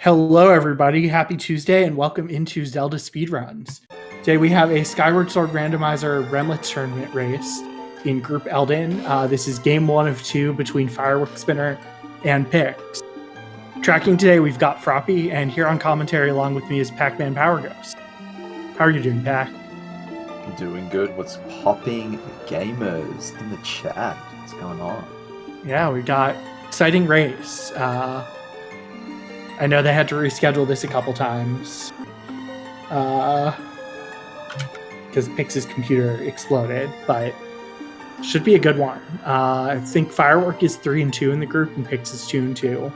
Hello, everybody. Happy Tuesday, and welcome into Zelda Speedruns. Today we have a Skyward Sword Randomizer Remlits tournament race in Group Eldin. This is game 1 of 2 between Fireworkspinner and Pix. Tracking today, we've got Froppy, and here on commentary along with me is Pac-Man Power Ghost. How are you doing, Pac? Doing good. What's popping, gamers in the chat? What's going on? Yeah, we got exciting race. I know they had to reschedule this a couple times because Pix's computer exploded, but should be a good one. I think Firework is 3-2 in the group, and Pix is 2-2.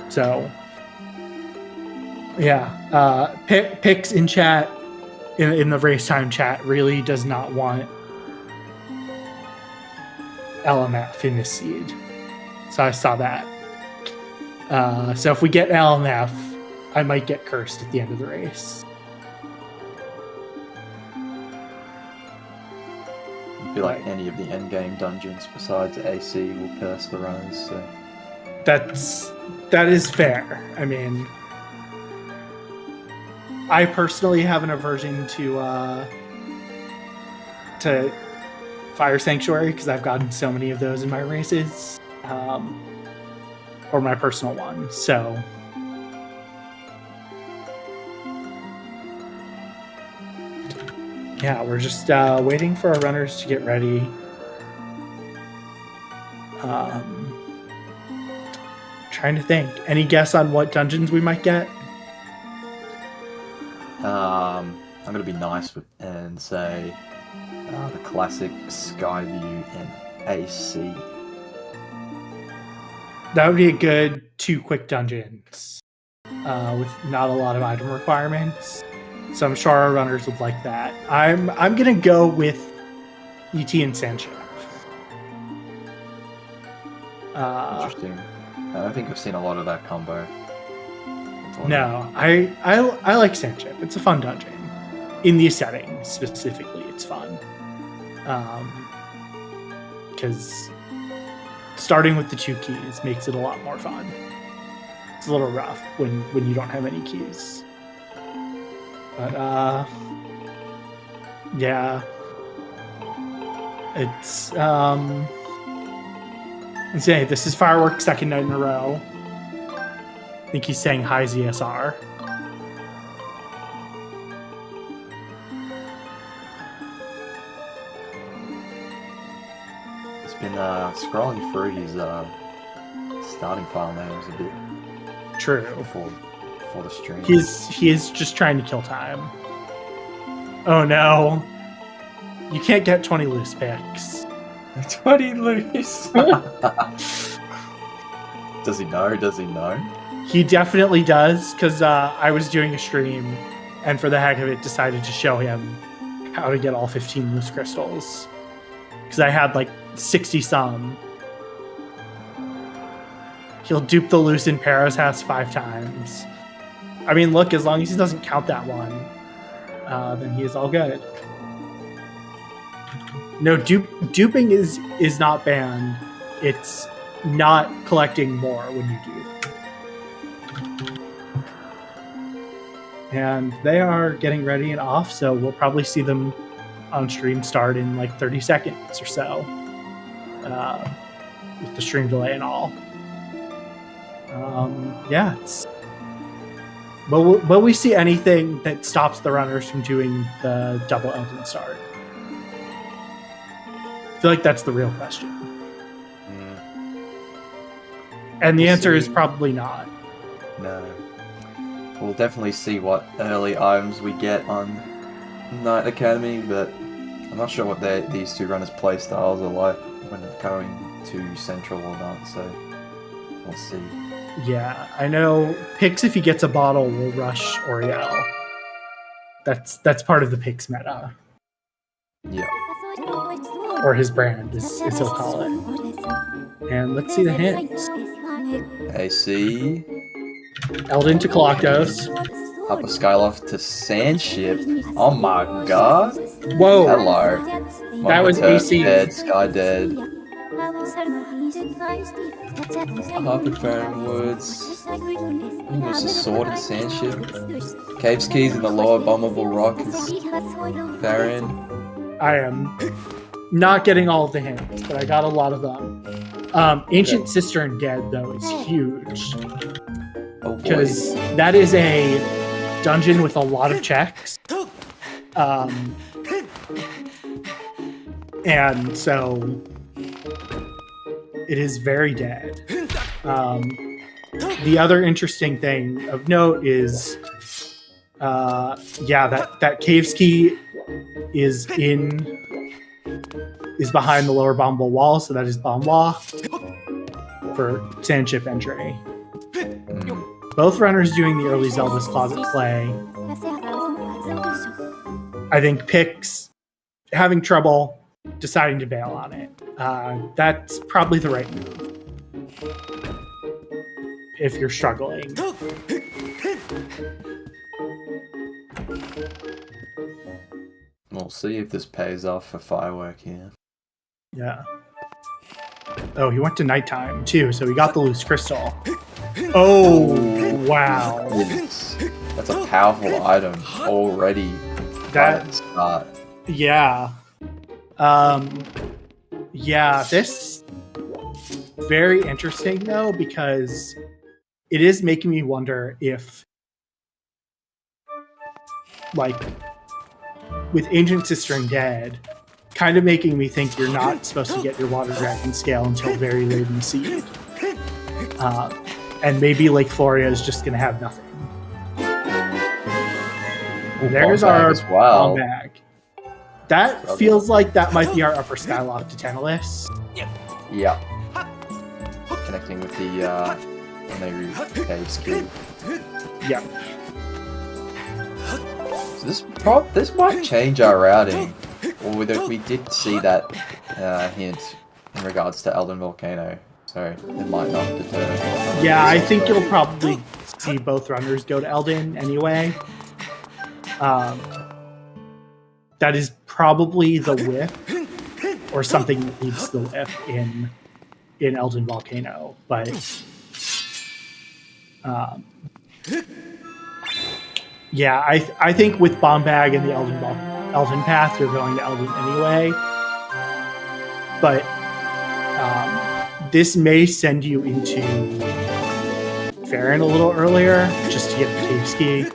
So, yeah, Pix in chat in the race time chat really does not want LMF in this seed. So I saw that. So if we get LMF, I might get cursed at the end of the race. I feel like any of the endgame dungeons besides AC will curse the runners, so... That is fair. I mean, I personally have an aversion to Fire Sanctuary because I've gotten so many of those in my races, or my personal one. So, yeah, we're just waiting for our runners to get ready. Trying to think. Any guess on what dungeons we might get? I'm gonna be nice and say the classic Skyview and AC. That would be a good 2 quick dungeons with not a lot of item requirements. So I'm sure our runners would like that. I'm gonna go with ET and Sandship. Interesting. I don't think I've seen a lot of that combo. No, I like Sandship. It's a fun dungeon. In these settings specifically, it's fun. Because starting with the 2 keys makes it a lot more fun. It's a little rough when you don't have any keys. But yeah, it's let's say this is Fireworks' second night in a row. I think he's saying hi ZSR. Scrolling through his starting file names a bit. True. Before the stream. He is just trying to kill time. Oh no. You can't get 20 loose picks. 20 loose? Does he know? Does he know? He definitely does, because I was doing a stream and for the heck of it decided to show him how to get all 15 loose crystals. Because I had like 60 some. He'll dupe the loose in Para's house 5 times. I mean, look, as long as he doesn't count that one, then he is all good. No, duping is not banned. It's not collecting more when you dupe. And they are getting ready and off, so we'll probably see them on stream start in like 30 seconds or so, with the stream delay and all. Yeah, will we see anything that stops the runners from doing the double Eldin start? I feel like that's the real question. And the answer is probably not. No. We'll definitely see what early items we get on Night Academy, but I'm not sure what these 2 runners' play styles are like when going to Central or not, so we'll see. Yeah, I know Pix, if he gets a bottle, will rush Oriel. That's part of the Pix meta. Yeah. Or his brand, as he'll call it. And let's see the hints. AC. Eldin to Coloctos. Upper Skyloft to Sandship. Oh my god. Whoa. Hello. That was AC. Dead, Sky dead. Harpy Farron Woods. There's a sword and sand ship. Caves Keys in the lower bombable rock is Farron. I am not getting all of the hints, but I got a lot of them. Ancient Cistern Dead, though, is huge. Oh boy. Because that is a dungeon with a lot of checks. And so it is very dead. The other interesting thing of note is, that Caves Key is behind the lower bombable wall, so that is bomb law for sand chip entry. Both runners doing the early Zelda's Closet play. I think Pix having trouble deciding to bail on it. That's probably the right move if you're struggling. We'll see if this pays off for Firework here. Yeah. Oh, he went to nighttime too, so he got the loose crystal. Oh, wow. Yes. That's a powerful item already. That start. Yeah. This very interesting though, because it is making me wonder if, like, with Ancient Cistern Dead, kind of making me think you're not supposed to get your Water Dragon scale until very late in the seed. And maybe Lake Floria is just going to have nothing. There's our bomb bag. That feels like that might be our upper Skyloft to Tantalus. Yeah. Connecting with the Caves Key. Yeah. So this might change our routing. Or we did see that hint in regards to Eldin Volcano, so it might not deter. Yeah, I think you'll probably see both runners go to Eldin anyway. That is probably the whip, or something that needs the whip in Eldin Volcano, but I think with Bomb Bag and the Eldin Path, you're going to Eldin anyway. But this may send you into Farron a little earlier, just to get the Caves Key.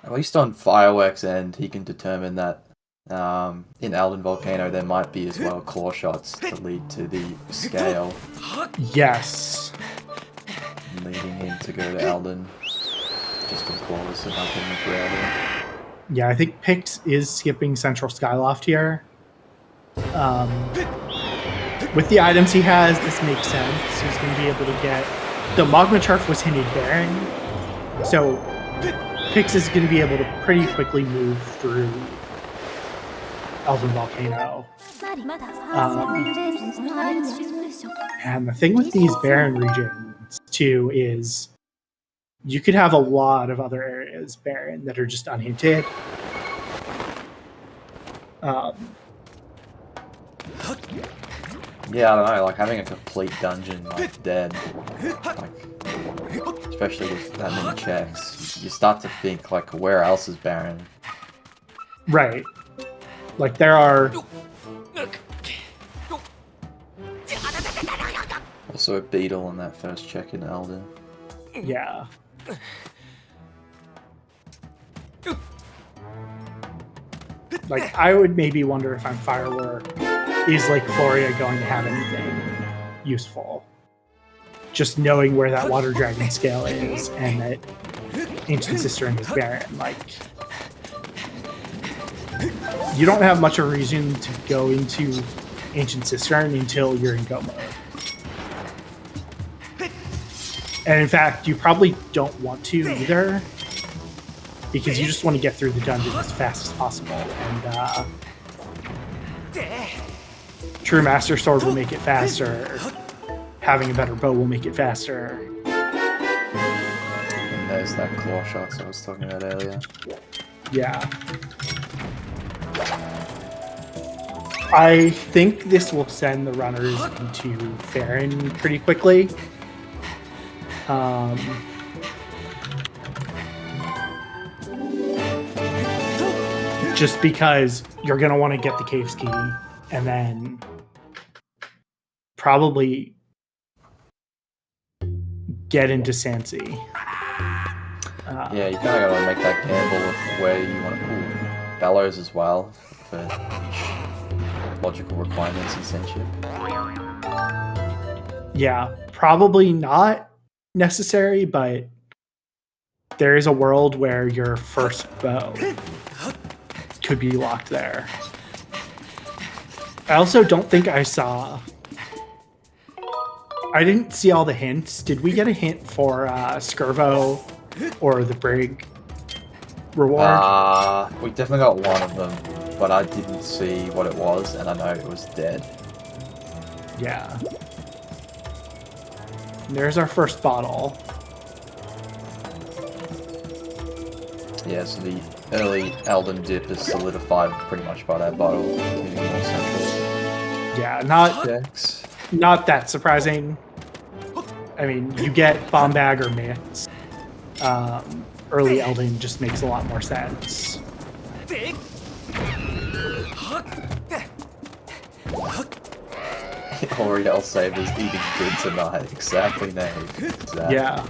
At least on Fireworks' end, he can determine that in Eldin Volcano there might be as well claw shots to lead to the scale. Yes. Leading him to go to Eldin. Just for the claws and nothing for Eldin. Yeah, I think Pix is skipping Central Skyloft here. With the items he has, this makes sense. He's going to be able to get... The Magma Turf was hinted Baron, so Pix is going to be able to pretty quickly move through Eldin Volcano. And the thing with these Baron regions, too, is you could have a lot of other areas Baron that are just unhinted. Yeah, I don't know, like having a complete dungeon like dead, like especially with that many checks, you start to think like where else is Baron? Right. Like there are also a beetle on that first check in Eldin. Yeah. Like I would maybe wonder if on Firework, is Lake Floria going to have anything useful? Just knowing where that Water Dragon scale is and that Ancient Cistern is Baron, like you don't have much of a reason to go into Ancient Cistern until you're in go mode. And in fact, you probably don't want to either, because you just want to get through the dungeon as fast as possible. And True Master Sword will make it faster. Having a better bow will make it faster. And there's that claw shots I was talking about earlier. Yeah. I think this will send the runners into Farron pretty quickly. Just because you're going to want to get the caves key and then probably get into Sansi. Yeah, you kind of gotta make that gamble of where you want to. Ooh, Bellows as well for logical requirements in Senship. Yeah, probably not necessary, but there is a world where your first bow could be locked there. I also don't think I didn't see all the hints. Did we get a hint for Skirvo or the Brig reward? We definitely got one of them, but I didn't see what it was, and I know it was dead. Yeah. There's our first bottle. Yeah, so the early Eldin dip is solidified pretty much by that bottle. Moving more central. Yeah, Decks. not that surprising. I mean, you get bomb bag or mitts. Early Eldin just makes a lot more sense. L'Oreal Sabers eating good tonight. Exactly, Nave. Exactly. Yeah.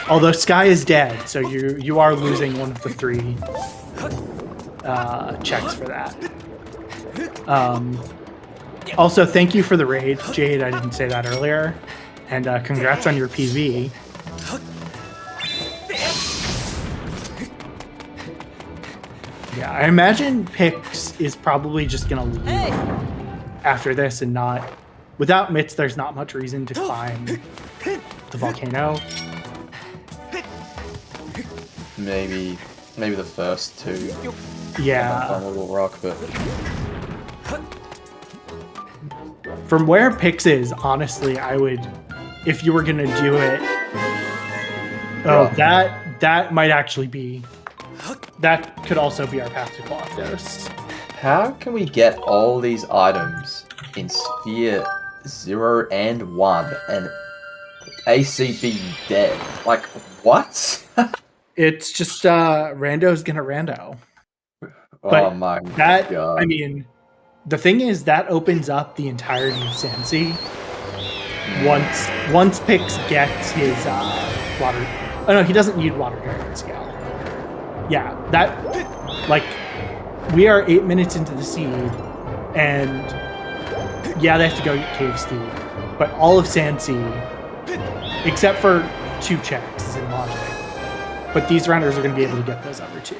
Although Sky is dead, so you are losing one of the 3 checks for that. Also, thank you for the raid, Jade. I didn't say that earlier. And congrats on your PV. Yeah, I imagine Pix is probably just going to leave after this and not... Without mitts, there's not much reason to climb the volcano. Maybe the first 2. Yeah. On a little rock, but from where Pix is, honestly, I would, if you were gonna do it. Oh, that might actually be. That could also be our path to Colossus. how can we get all these items in Sphere 0 and 1 and ACB dead? Like, what? It's just Rando's gonna Rando. Oh my god. I mean, the thing is that opens up the entirety of Sansi. Once Pix gets his water. Oh no, he doesn't need water dragon scale. Yeah, that like we are 8 minutes into the seed, and yeah, they have to go get Cave Steed, but all of Sansi, except for 2 checks, is in logic. But these runners are going to be able to get those other 2.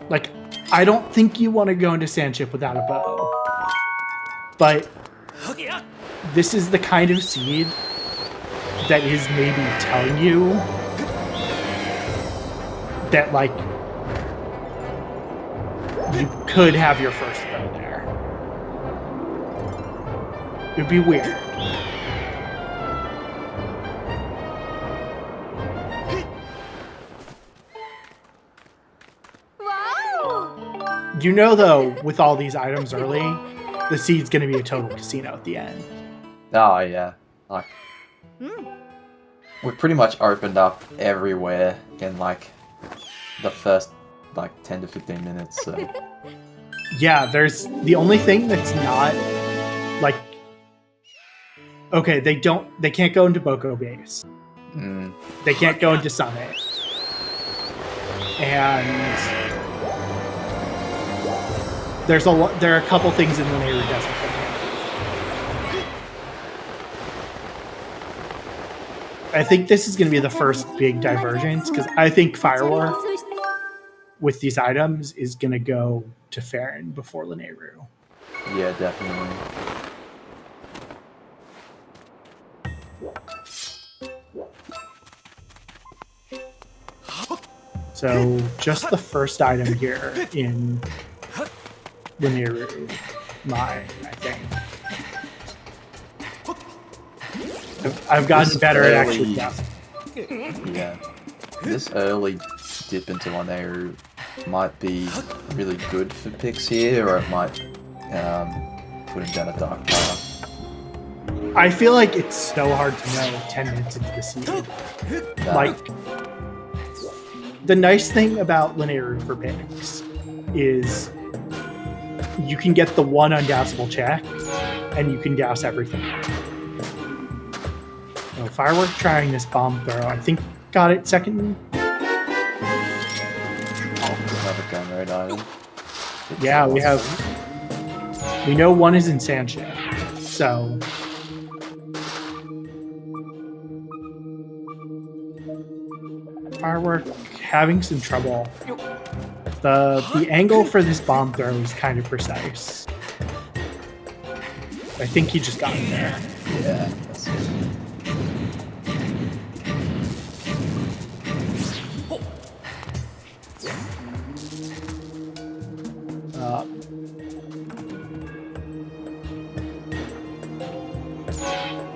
Like, I don't think you want to go into Sandship without a bow. But this is the kind of seed that is maybe telling you that, like, you could have your first bow there. It'd be weird. You know, though, with all these items early, the seed's going to be a total casino at the end. Oh, yeah. Like, we've pretty much opened up everywhere in, like, the first, like, 10 to 15 minutes, so... Yeah, there's... The only thing that's not, like... Okay, they can't go into Boko Base. They can't go into Summit. And... There are a couple things in the Nehru Desert that can't do. I think this is going to be the first big divergence, because I think Firework with these items is going to go to Farron before Lanayru. Yeah, definitely. So just the first item here in Lanayru, mine, I think. I've gotten better at actually guessing. Yeah. This early dip into Lanayru might be really good for Pix here, or it might put him down a dark path. I feel like it's so hard to know 10 minutes into the seed. Like, the nice thing about linear for Pix is you can get the one undoubtable check, and you can douse everything. So Firework trying this bomb throw. I think got it second. Another gun raid item. Yeah, we know one is in Sanche. So Firework having some trouble. The angle for this bomb throw is kind of precise. I think he just got it there. Yeah, that's it.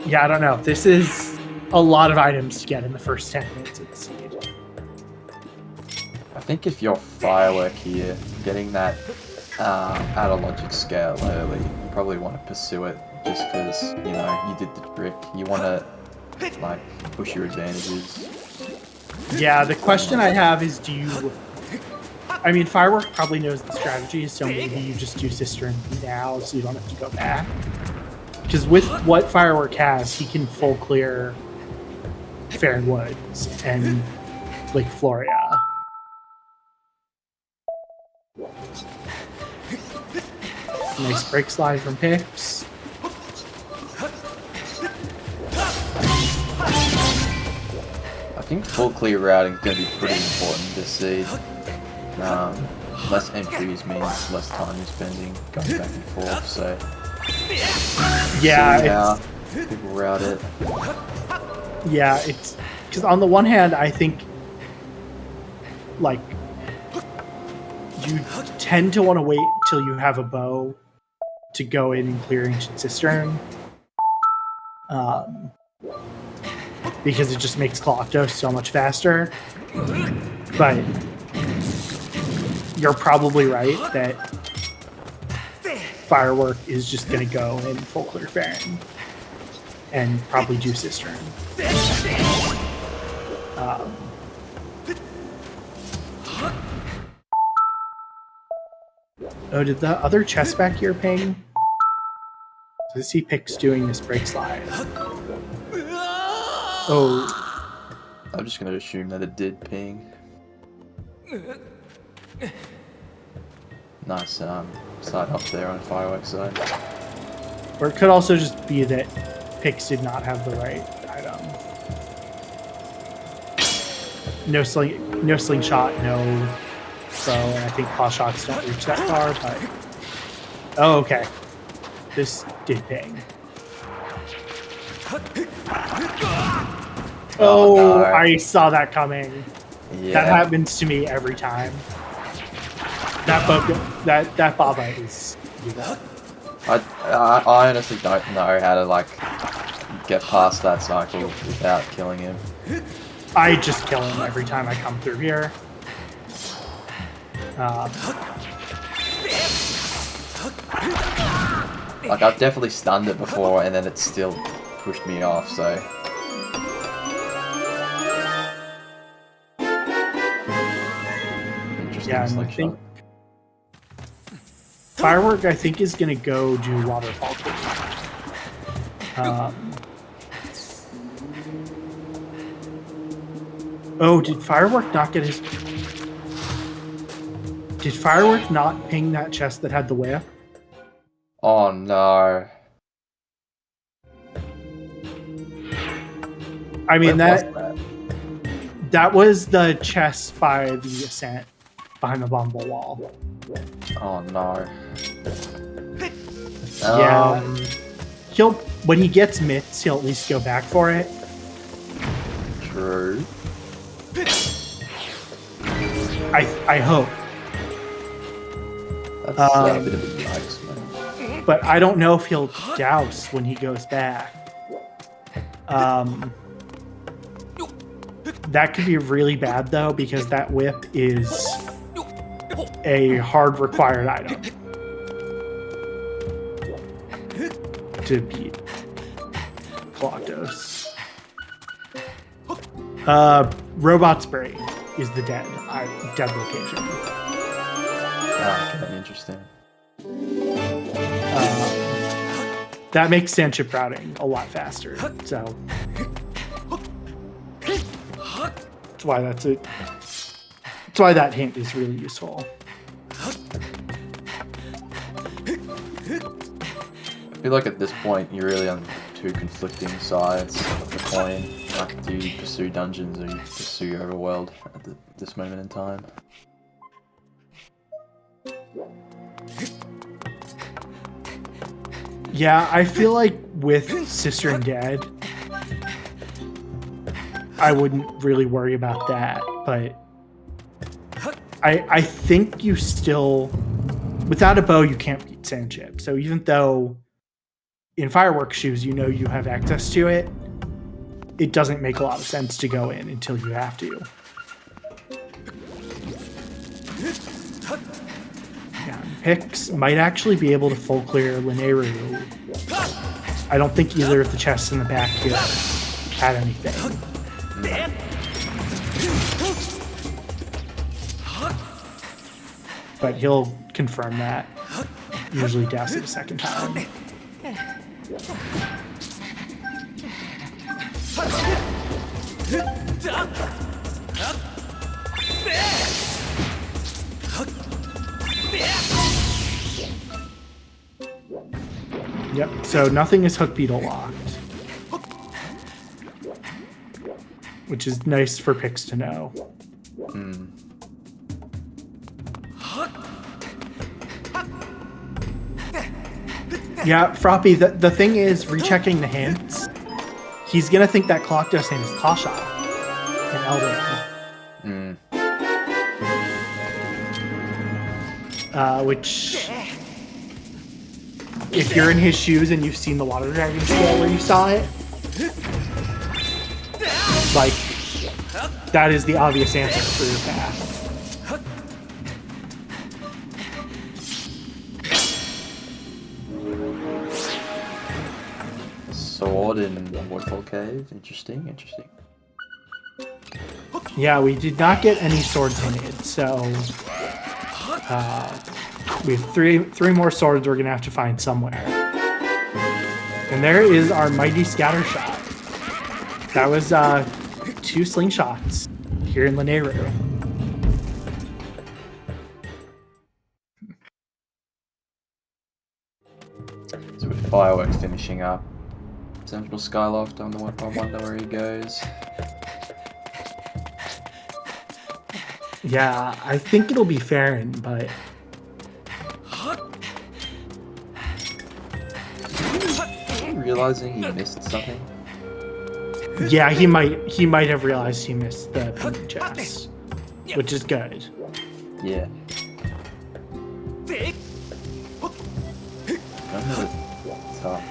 Yeah, I don't know. This is a lot of items to get in the first 10 minutes of the seed. I think if you're Firework here, getting that out of logic scale early, you probably want to pursue it just because, you know, you did the trick. You want to, like, push your advantages. Yeah, the question I have is, do you... I mean, Firework probably knows the strategy, so maybe you just do Sister and now so you don't have to go back. Because with what Firework has, he can full clear Fair Woods and Lake Floria. Nice break slide from Pix. I think full clear routing is going to be pretty important this seed. Less entries means less time you're spending going back and forth, so... Yeah, people route it. Yeah, it's... Because on the one hand, I think... Like... You tend to want to wait till you have a bow to go in and clear Ancient Cistern. Because it just makes Colocto so much faster. But you're probably right that Firework is just going to go in full clear Farron and probably do Cistern. Oh, did the other chest back here ping? So I see Pix doing this break slide. Oh. I'm just going to assume that it did ping. Nice side up there on Fireworks side. Or it could also just be that Pix did not have the right item. No slingshot, no throw, and I think claw shots don't reach that far, but... Oh, okay. This did ping. Oh, no. I saw that coming. Yeah. That happens to me every time. That Baba is... I honestly don't know how to, like, get past that cycle without killing him. I just kill him every time I come through here. Like, I've definitely stunned it before, and then it still pushed me off, so... Interesting slingshot. Firework, I think, is going to go do Waterfall King. Oh, did Firework not get his... Did Firework not ping that chest that had the whip? Oh, no. I mean, that was the chest by the ascent behind the Bumble wall. Oh, no. Yeah. When he gets mitts, he'll at least go back for it. True. I hope. That's a bit of a yikes, man. But I don't know if he'll douse when he goes back. That could be really bad, though, because that whip is a hard required item to beat Coloctos. Robot's brain is the dead location. Okay, interesting. That makes sandship routing a lot faster. So that's why that's why that hint is really useful. I feel like at this point you're really on two conflicting sides of the coin. Like, do you pursue dungeons or you pursue overworld at this moment in time? Yeah, I feel like with Sister and Dad, I wouldn't really worry about that, but I think you still, without a bow, you can't beat Sandship. So even though in Fireworks shoes, you know you have access to it, it doesn't make a lot of sense to go in until you have to. Yeah, Pix might actually be able to full clear Lineru. I don't think either of the chests in the back here had anything. But he'll confirm that. Usually does it a second time. Yep, so nothing is hook beetle locked. Which is nice for Pix to know. Yeah, Froppy, the thing is, rechecking the hints, he's gonna think that Coloctos name is Kasha in Eldin. Which, if you're in his shoes and you've seen the Water Dragon scale where you saw it, like, that is the obvious answer for your path. Sword in Waterfall Cave. Interesting. Yeah, we did not get any swords hinted, so we have three more swords we're gonna have to find somewhere. And there is our mighty scatter shot. That was 2 slingshots here in Lineru. So with Fireworks finishing up, Central Skyloft, I wonder where he goes. Yeah, I think it'll be Farron, but Realizing he missed something. yeah, he might have realized he missed the pink chest, which is good. Yeah. Tough.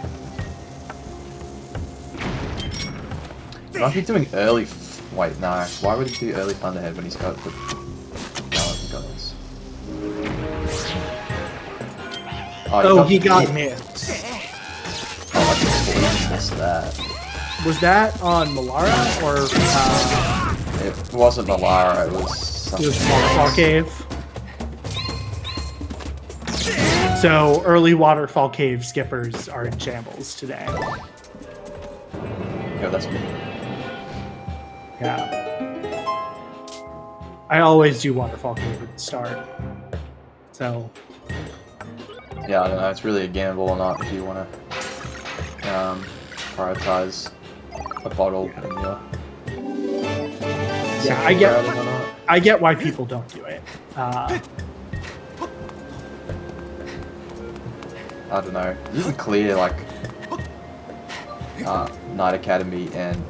He might be doing early. Wait, no. Why would he do early Thunderhead when he's got the guns? Oh, he got missed. Oh, that's cool. He missed that. Was that on Malara or? It wasn't Malara. It was something. It was Waterfall Cave. So early Waterfall Cave skippers are in shambles today. Yeah, that's me. Yeah. I always do Waterfall Cave at the start. So. Yeah, I don't know. It's really a gamble or not if you want to prioritize a bottle in your. Yeah, I get why people don't do it. I don't know. You can clear like Night Academy and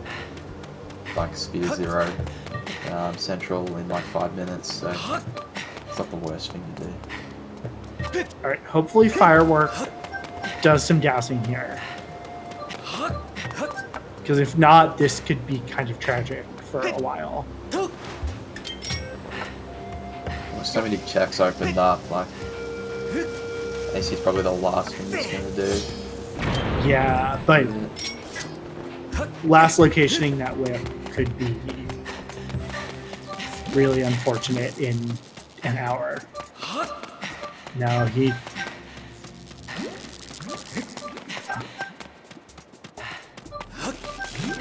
like Sphere Zero Central in like 5 minutes, so it's not the worst thing to do. Alright, hopefully Firework does some dousing here. Because if not, this could be kind of tragic for a while. so many checks opened up, like, this is probably the last thing he's gonna do. Yeah, but last locationing that whip could be really unfortunate in an hour. No, he...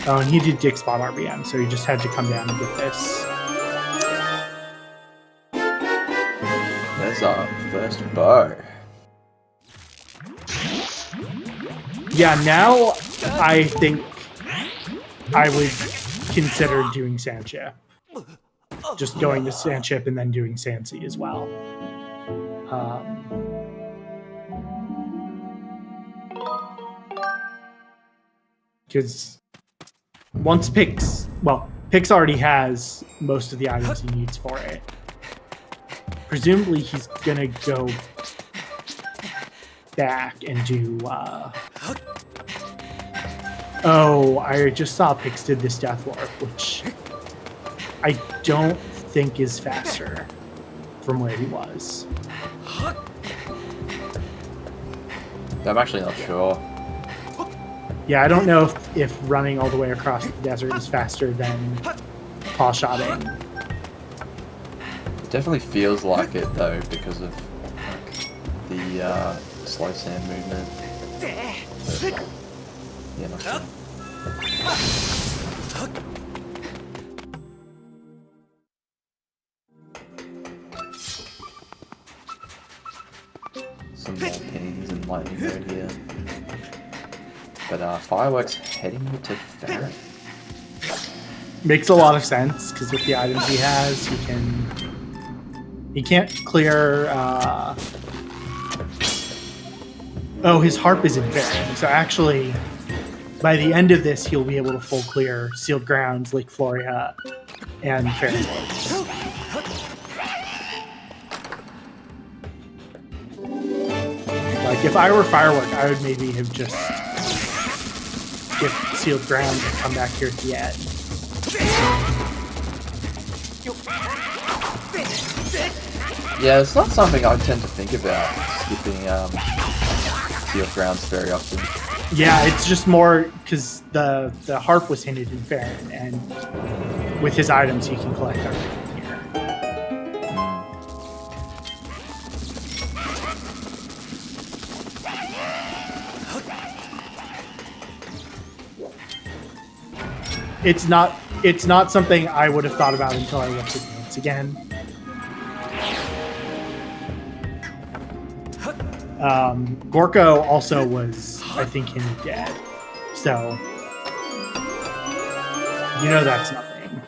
Oh, and he did dick spot RBM, so he just had to come down and get this. There's our first bow. Yeah, now I think I would consider doing Sandship. Just going to Sandship and then doing Sandsea as well. Because once Pix already has most of the items he needs for it. Presumably he's gonna go back and do oh, I just saw Pix did this Death Warp, which I don't think is faster from where he was. I'm actually not sure. Yeah, I don't know if running all the way across the desert is faster than paw shotting. It definitely feels like it though, because of like, the slow sand movement. But, yeah, not sure. Some more pings and lightning mode here. But Fireworks heading to Farron. Makes a lot of sense because with the items he has, he can't clear. Oh, his harp is in Farron, so actually, by the end of this, he'll be able to full clear Sealed Grounds, Lake Floria, and Farron Woods. Like if I were Firework, I would maybe have just get Sealed Ground and come back here at the end. Yeah, it's not something I tend to think about, skipping Sealed Grounds very often. Yeah, it's just more because the harp was hinted in Farron, and with his items he can collect everything here. It's not something I would have thought about until I looked at the notes again. Gorko also was, I think, hinted dead. So, you know that's nothing.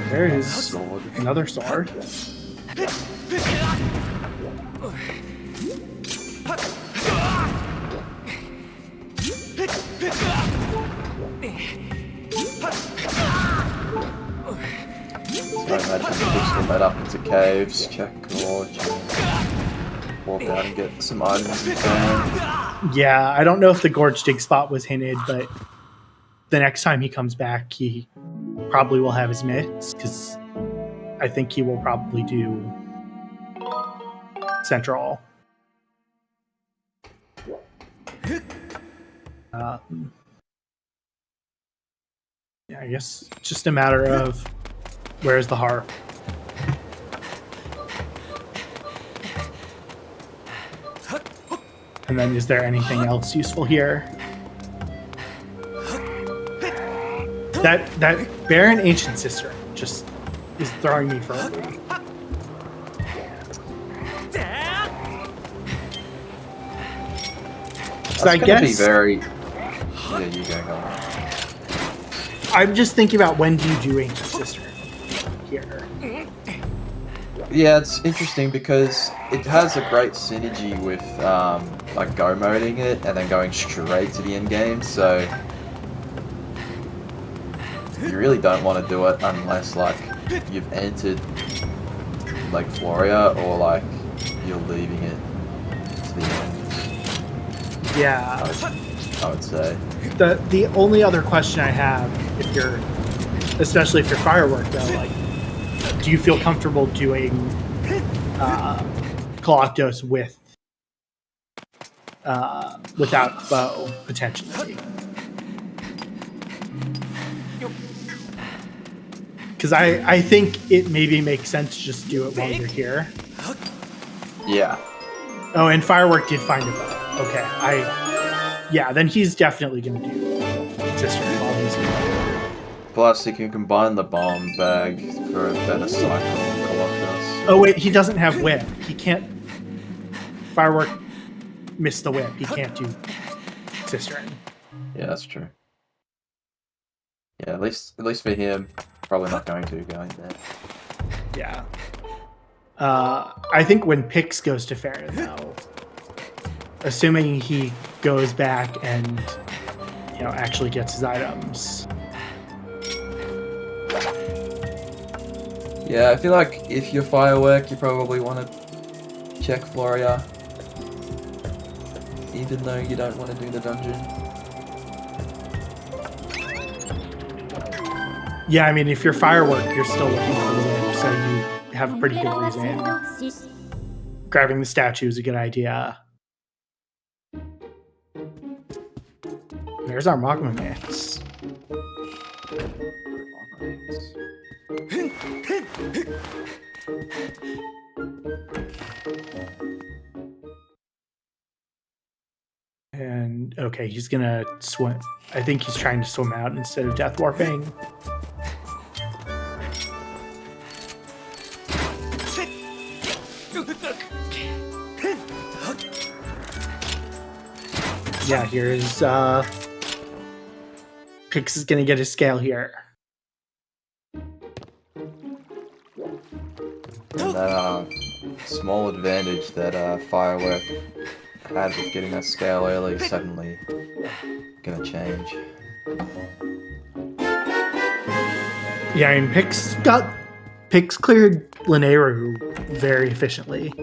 There is another sword. So I imagine Pix will let up into caves, check gorge, and walk out and get some items and Farron. Yeah, I don't know if the gorge dig spot was hinted, but the next time he comes back, he probably will have his mitts, because I think he will probably do Central. Yeah, I guess it's just a matter of where's the harp. And then is there anything else useful here? That Baron Ancient Sister just is throwing me for a loop. So I guess be very. Yeah, you go on. I'm just thinking about when do you do Ancient Sister here? Yeah, it's interesting because it has a great synergy with like go moding it and then going straight to the end game. So you really don't want to do it unless like you've entered Lake Floria or like you're leaving it to the end. Yeah. I would say. The only other question I have, especially if you're Firework though, like do you feel comfortable doing Coloctos without bow potentially? Because I think it maybe makes sense to just do it while you're here. Yeah. Oh, and Firework did find a bow. Okay, yeah, then he's definitely going to do Sister while he's here. Plus, you can combine the bomb bag for a better cycle on Colossus. Oh wait, he doesn't have whip. He can't. Firework missed the whip. He can't do Sister. Yeah, that's true. Yeah, at least for him, probably not going to going there. Yeah. I think when Pix goes to Farron, though, assuming he goes back and actually gets his items. Yeah, I feel like if you're Firework, you probably want to check Floria, even though you don't want to do the dungeon. Yeah, I mean, if you're Firework, you're still looking for the win, so you have a pretty good reason. Grabbing the statue is a good idea. There's our Magma Mix. And okay, he's gonna swim. I think he's trying to swim out instead of death warping. Yeah, here's Pix is gonna get his scale here. And that small advantage that Firework had with getting that scale early is suddenly gonna change. Yeah, I mean, Pix cleared Linearu very efficiently.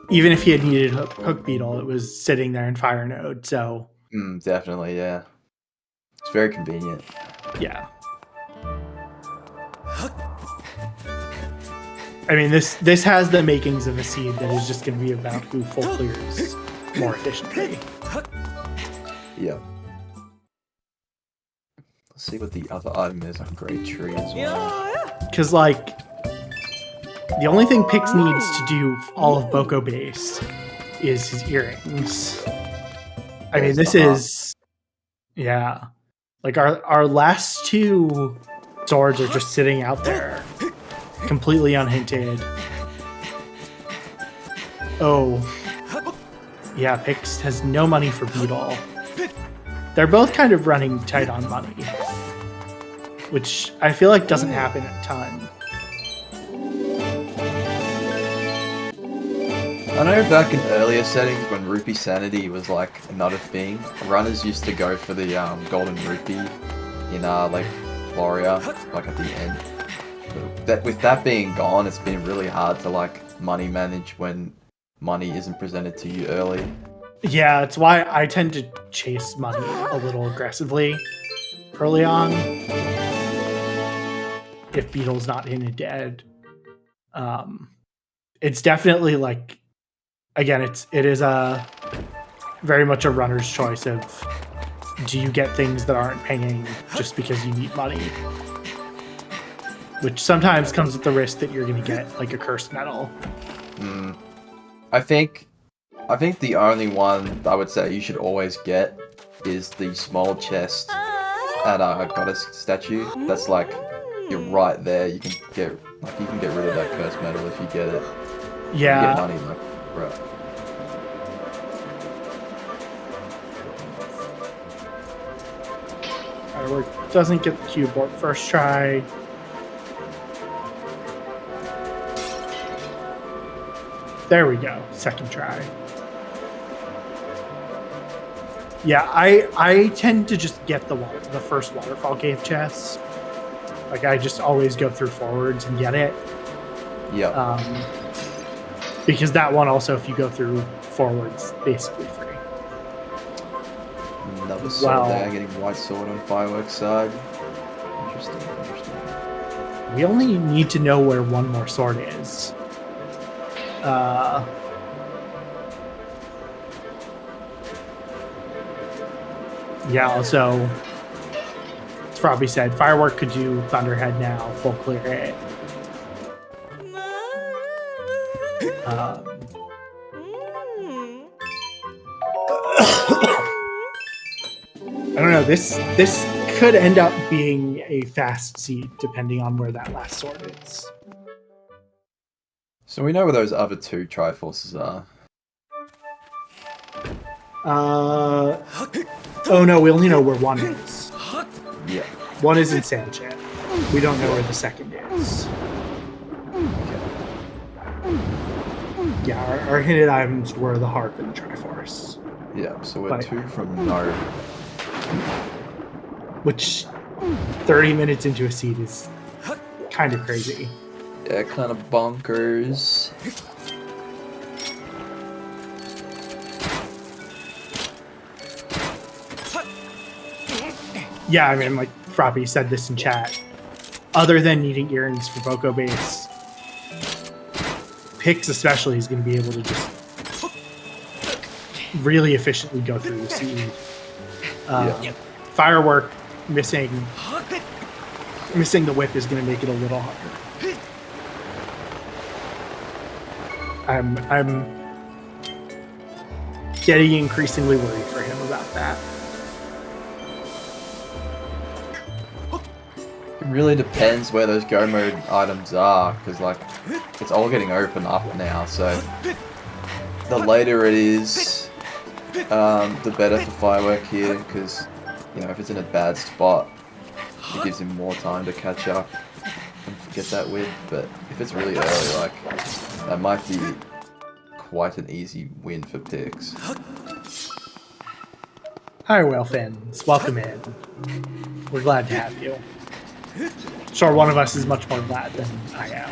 Even if he had needed Hook Beetle, it was sitting there in Fire Node, so... Definitely, yeah. It's very convenient. Yeah. I mean, this has the makings of a seed that is just going to be about who full clears more efficiently. Yeah. Let's see what the other item is on Great Tree as well. Because, like, the only thing Pix needs to do all of Boko base is his earrings. I mean, this is... Yeah. Like, our last two swords are just sitting out there, completely unhinted. Oh. Yeah, Pix has no money for Beetle. They're both kind of running tight on money, which I feel like doesn't happen a ton. I know back in earlier settings when Rupee Sanity was like not a thing, runners used to go for the Golden Rupee in like Floria, like at the end. But with that being gone, it's been really hard to like money manage when money isn't presented to you early. Yeah, it's why I tend to chase money a little aggressively early on. If Beetle's not in and dead. It's definitely like, again, it is a very much a runner's choice of, do you get things that aren't paying just because you need money? Which sometimes comes with the risk that you're going to get like a cursed medal. I think the only one I would say you should always get is the small chest at a goddess statue. That's like, you're right there. You can get rid of that cursed medal if you get it. Yeah. You get money, like, right. Firework doesn't get the cube board first try. There we go. Second try. Yeah, I tend to just get the first waterfall cave chest. Like, I just always go through forwards and get it. Yeah. Because that one also, if you go through forwards, basically free. Another sword Wow. there, getting white sword on Fireworks side. Interesting. We only need to know where one more sword is. Yeah, also, as Frobby said, Firework could do Thunderhead now, full clear it. I don't know, this could end up being a fast seed, depending on where that last sword is. So we know where those other two Triforces are. Oh no, we only know where one is. Yeah. One is in Sanchez. We don't know where the second is. Yeah, our hinted items were the harp and the Triforce. Yeah, so we're 2 from no. Which 30 minutes into a seed is kind of crazy. Yeah, kind of bonkers. Yeah, I mean, like Froppy said this in chat. Other than needing earrings for Boko base, Pix especially is going to be able to just really efficiently go through the seed. Firework missing the whip is going to make it a little harder. I'm getting increasingly worried for him about that. It really depends where those go mode items are, because like it's all getting open up now. So the later it is, the better for Firework here, because you know if it's in a bad spot, it gives him more time to catch up and get that win. But if it's really early, like that might be quite an easy win for Pix. Hi, whale fans. Welcome in. We're glad to have you. Sure, one of us is much more glad than I am.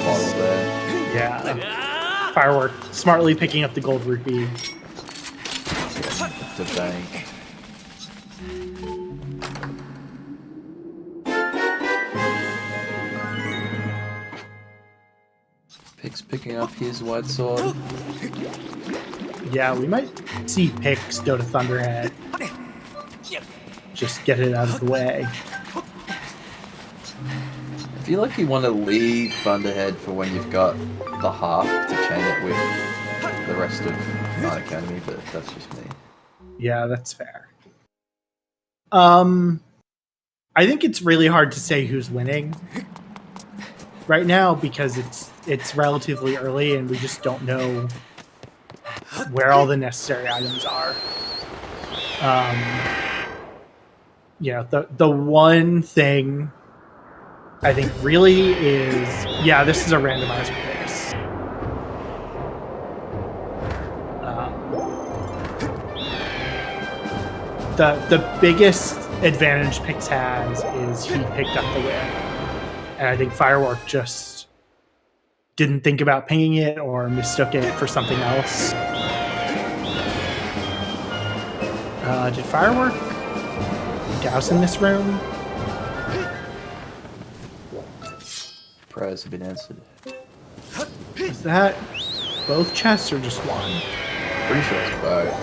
Bottle there. Yeah. Firework smartly picking up the gold rupee. The bank. Pix picking up his white sword. Yeah, we might see Pix go to Thunderhead. Just get it out of the way. I feel like you want to leave Thunderhead for when you've got the harp to chain it with the rest of Night Academy, but that's just me. Yeah, that's fair. I think it's really hard to say who's winning right now because it's relatively early and we just don't know where all the necessary items are. You know, the one thing I think really is, yeah, this is a randomizer base. The biggest advantage Pix has is he picked up the win. And I think Firework just didn't think about pinging it or mistook it for something else. Did Firework douse in this room? Prayers have been answered. Is that both chests or just one? Pretty sure it's both.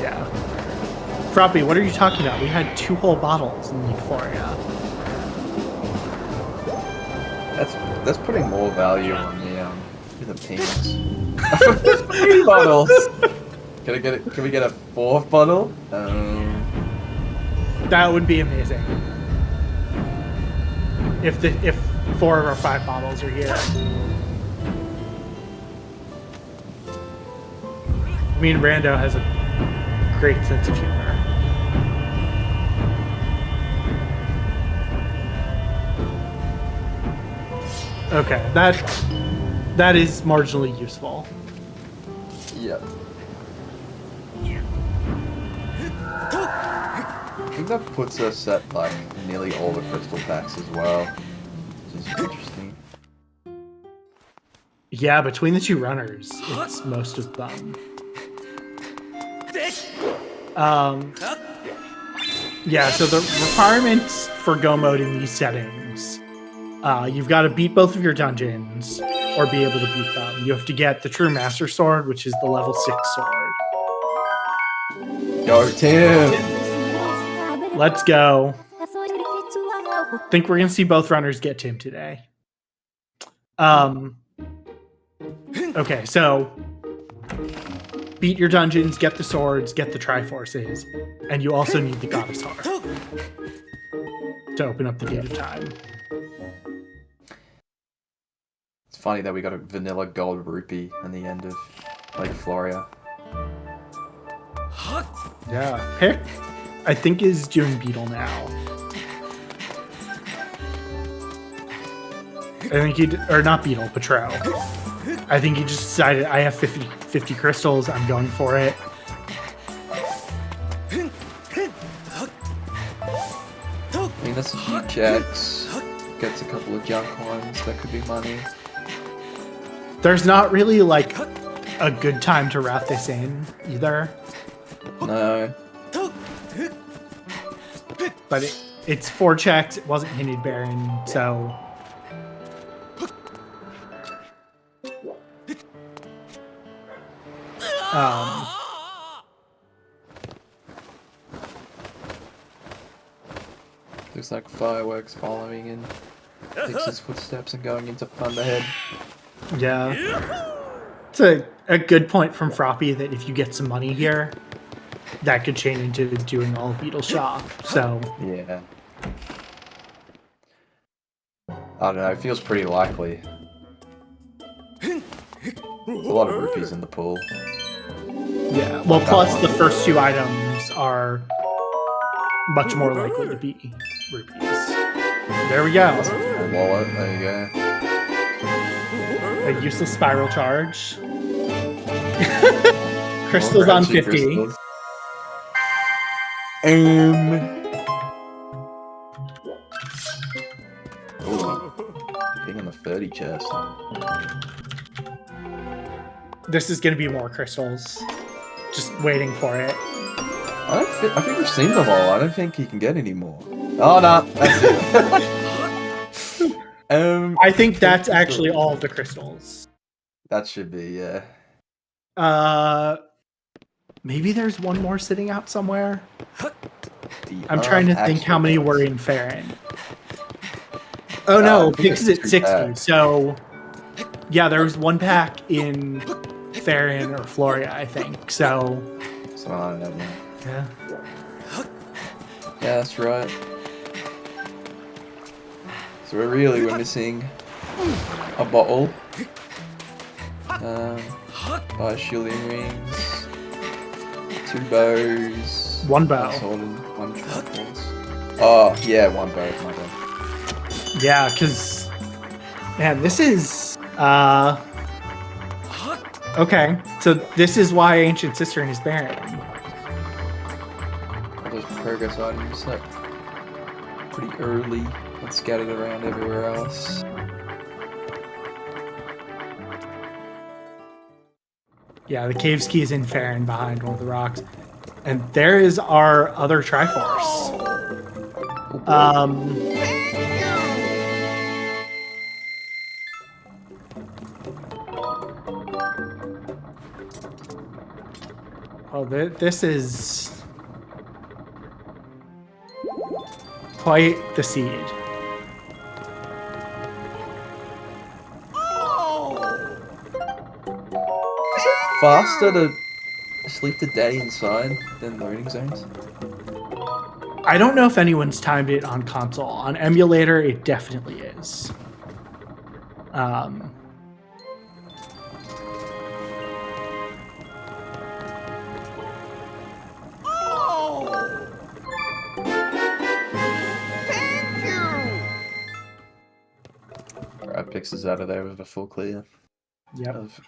Yeah. Froppy, what are you talking about? We had 2 whole bottles in Euphoria. That's putting more value on the pings. 3 bottles. Can we get a 4th bottle? That would be amazing. If 4 of our 5 bottles are here. I mean, Rando has a great sense of humor. Okay, that is marginally useful. Yeah. I think that puts us at like nearly all the crystal packs as well, which is interesting. Yeah, between the two runners, it's most of them. Yeah, so the requirements for go mode in these settings, you've got to beat both of your dungeons or be able to beat them. You have to get the True Master Sword, which is the level 6 sword. Go, Tim! Let's go. I think we're going to see both runners get Tim today. Okay, so beat your dungeons, get the swords, get the Triforces, and you also need the Goddess Heart to open up the Gate of Time. It's funny that we got a vanilla gold rupee in the end of Lake Floria. Yeah, Pick, I think, is doing Beetle now. I think he, or not Beetle, Patro. I think he just decided, I have 50 crystals, I'm going for it. I mean, that's a few checks. Gets a couple of junk ones, that could be money. There's not really, like, a good time to wrap this in, either. No. But it's 4 checks, it wasn't hinted Baron, so... Looks like Fireworks following in Dix's footsteps and going into Thunderhead. Yeah. It's a good point from Froppy that if you get some money here, that could chain into doing all Beetle Shop, so... Yeah. I don't know, it feels pretty likely. There's a lot of rupees in the pool. Yeah, well, plus the first 2 items are much more likely to be rupees. There we go. A wallet, there you go. A useless spiral charge. Crystals on 50. Crystals. Ooh, being on the 30 chest. This is going to be more crystals. Just waiting for it. I think we've seen them all. I don't think he can get any more. Oh no, that's it. I think that's actually all of the crystals. That should be, yeah. Maybe there's one more sitting out somewhere. I'm trying to think how many were in Farron. Oh no, Pix is at 60. So yeah, there was 1 pack in Farron or Floria, I think. So I don't know. yeah. Yeah, that's right. So we're missing a bottle. 5 shilling rings. 2 bows. 1 bow. 1 triforce. Oh, yeah, 1 bow. My bad. Yeah, because man, this is okay. So this is why Ancient Cistern is barren. All those progress items like pretty early and scattered around everywhere else. Yeah, the Cave's Key is in Farron behind one of the rocks. And there is our other Triforce. Oh, this is quite the seed. Faster to sleep the day inside than loading zones? I don't know if anyone's timed it on console. On emulator, it definitely is. Alright, Pix is out of there with a full clear. Yep. Of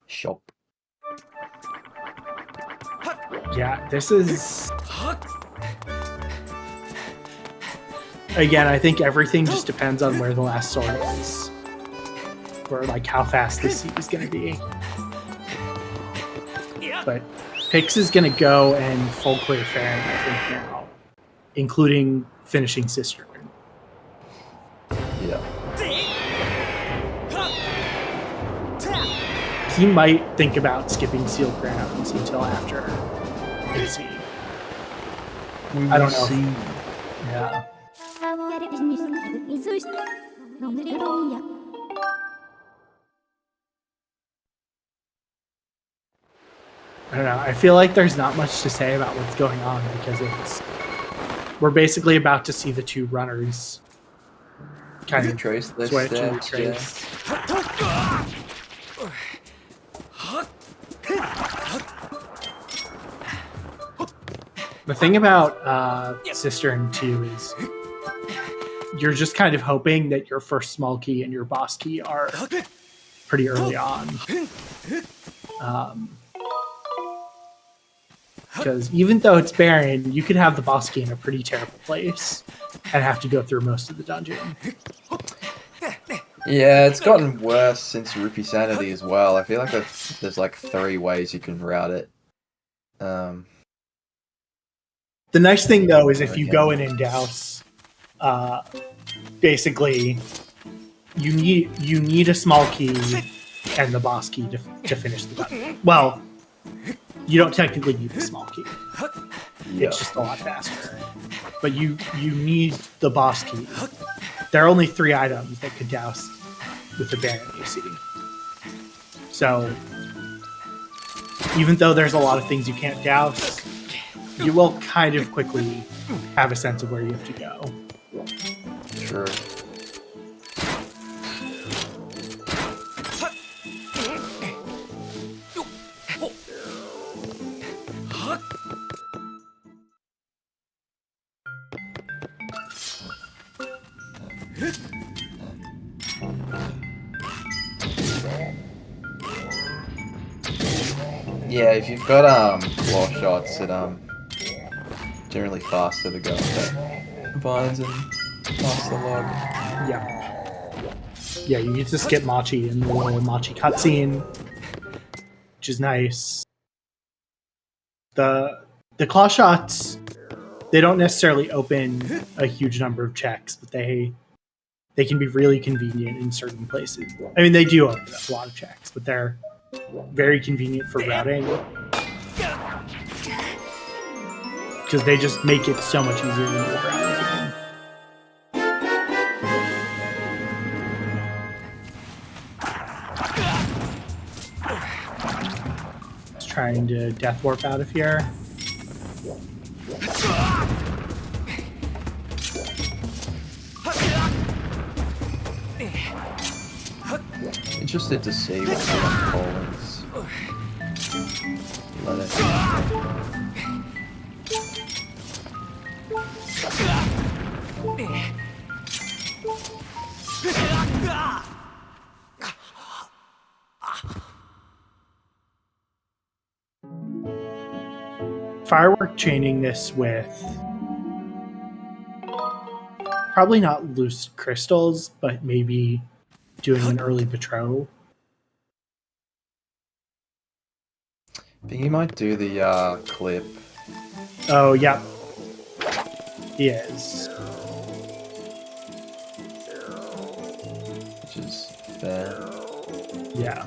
shop. Yeah, this is... Again, I think everything just depends on where the last sword is. for like how fast this seat is going to be. But Pix is going to go and full clear Farron, I think, now, including finishing Sister. Yeah. He might think about skipping Sealed Grounds until after AC. I don't know. See. Yeah. I don't know. I feel like there's not much to say about what's going on because we're basically about to see the two runners kind of trace their switch and steps, retrace. The thing about Cistern 2 is you're just kind of hoping that your first small key and your boss key are pretty early on. Because even though it's barren, you could have the boss key in a pretty terrible place and have to go through most of the dungeon. Yeah, it's gotten worse since Rupee Sanity as well. I feel like there's like 3 ways you can route it. The nice thing, though, is if you go in and douse, basically, you need a small key and the boss key to finish the dungeon. Well, you don't technically need the small key. Yeah. It's just a lot faster. But you need the boss key. There are only 3 items that could douse with the Baron AC. So, even though there's a lot of things you can't douse, you will kind of quickly have a sense of where you have to go. Sure. Yeah, if you've got claw shots, it generally faster to go with vines and pass the log. Yeah, you get to skip Machi in the little Machi cutscene, which is nice. The claw shots, they don't necessarily open a huge number of checks, but they can be really convenient in certain places. I mean, they do open up a lot of checks, but they're very convenient for routing because they just make it so much easier to move around the game. Just trying to death warp out of here. Interested to see what the unfolds. Let it. Firework chaining this with probably not loose crystals, but maybe doing an early patrol. I think he might do the clip. Oh, yeah. He is. Which is fair. Yeah.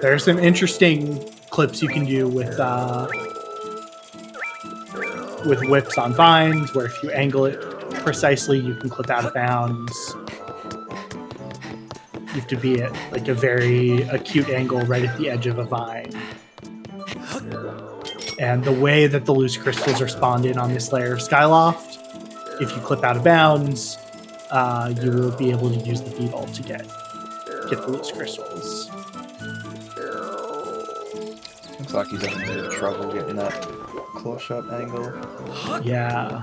There are some interesting clips you can do with whips on vines, where if you angle it precisely, you can clip out of bounds. You have to be at like a very acute angle right at the edge of a vine. And the way that the loose crystals are spawned in on this layer of Skyloft, if you clip out of bounds, you will be able to use the beetle to get the loose crystals. Looks like he's having a bit of trouble getting that claw shot angle. Yeah.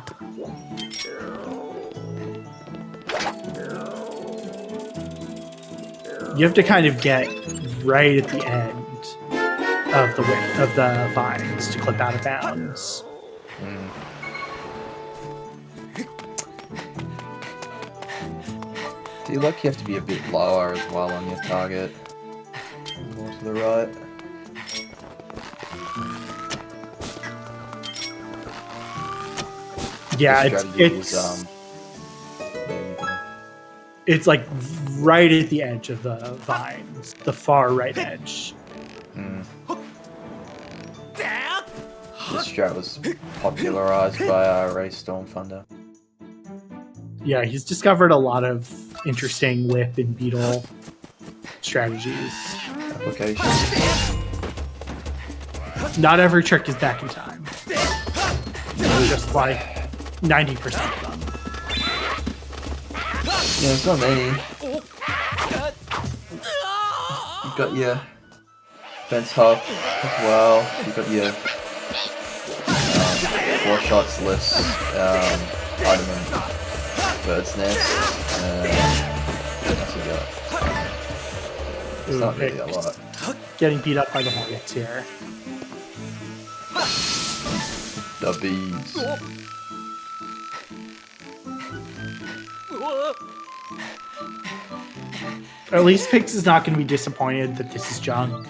You have to kind of get right at the end of the vines to clip out of bounds. feel like you have to be a bit lower as well on your target. More to the right. Yeah, it's like right at the edge of the vines, the far right edge. This strat was popularized by Ray Storm Thunder. Yeah, he's discovered a lot of interesting whip and beetle strategies. Applications. Not every trick is back in time. Just like 90% of them. Yeah, there's not many. You've got your fence hop as well. You've got your 4 shots less item and bird's nest. What else you got? It's not really a lot. Getting beat up by the hornets here. The bees. At least Pix is not going to be disappointed that this is junk.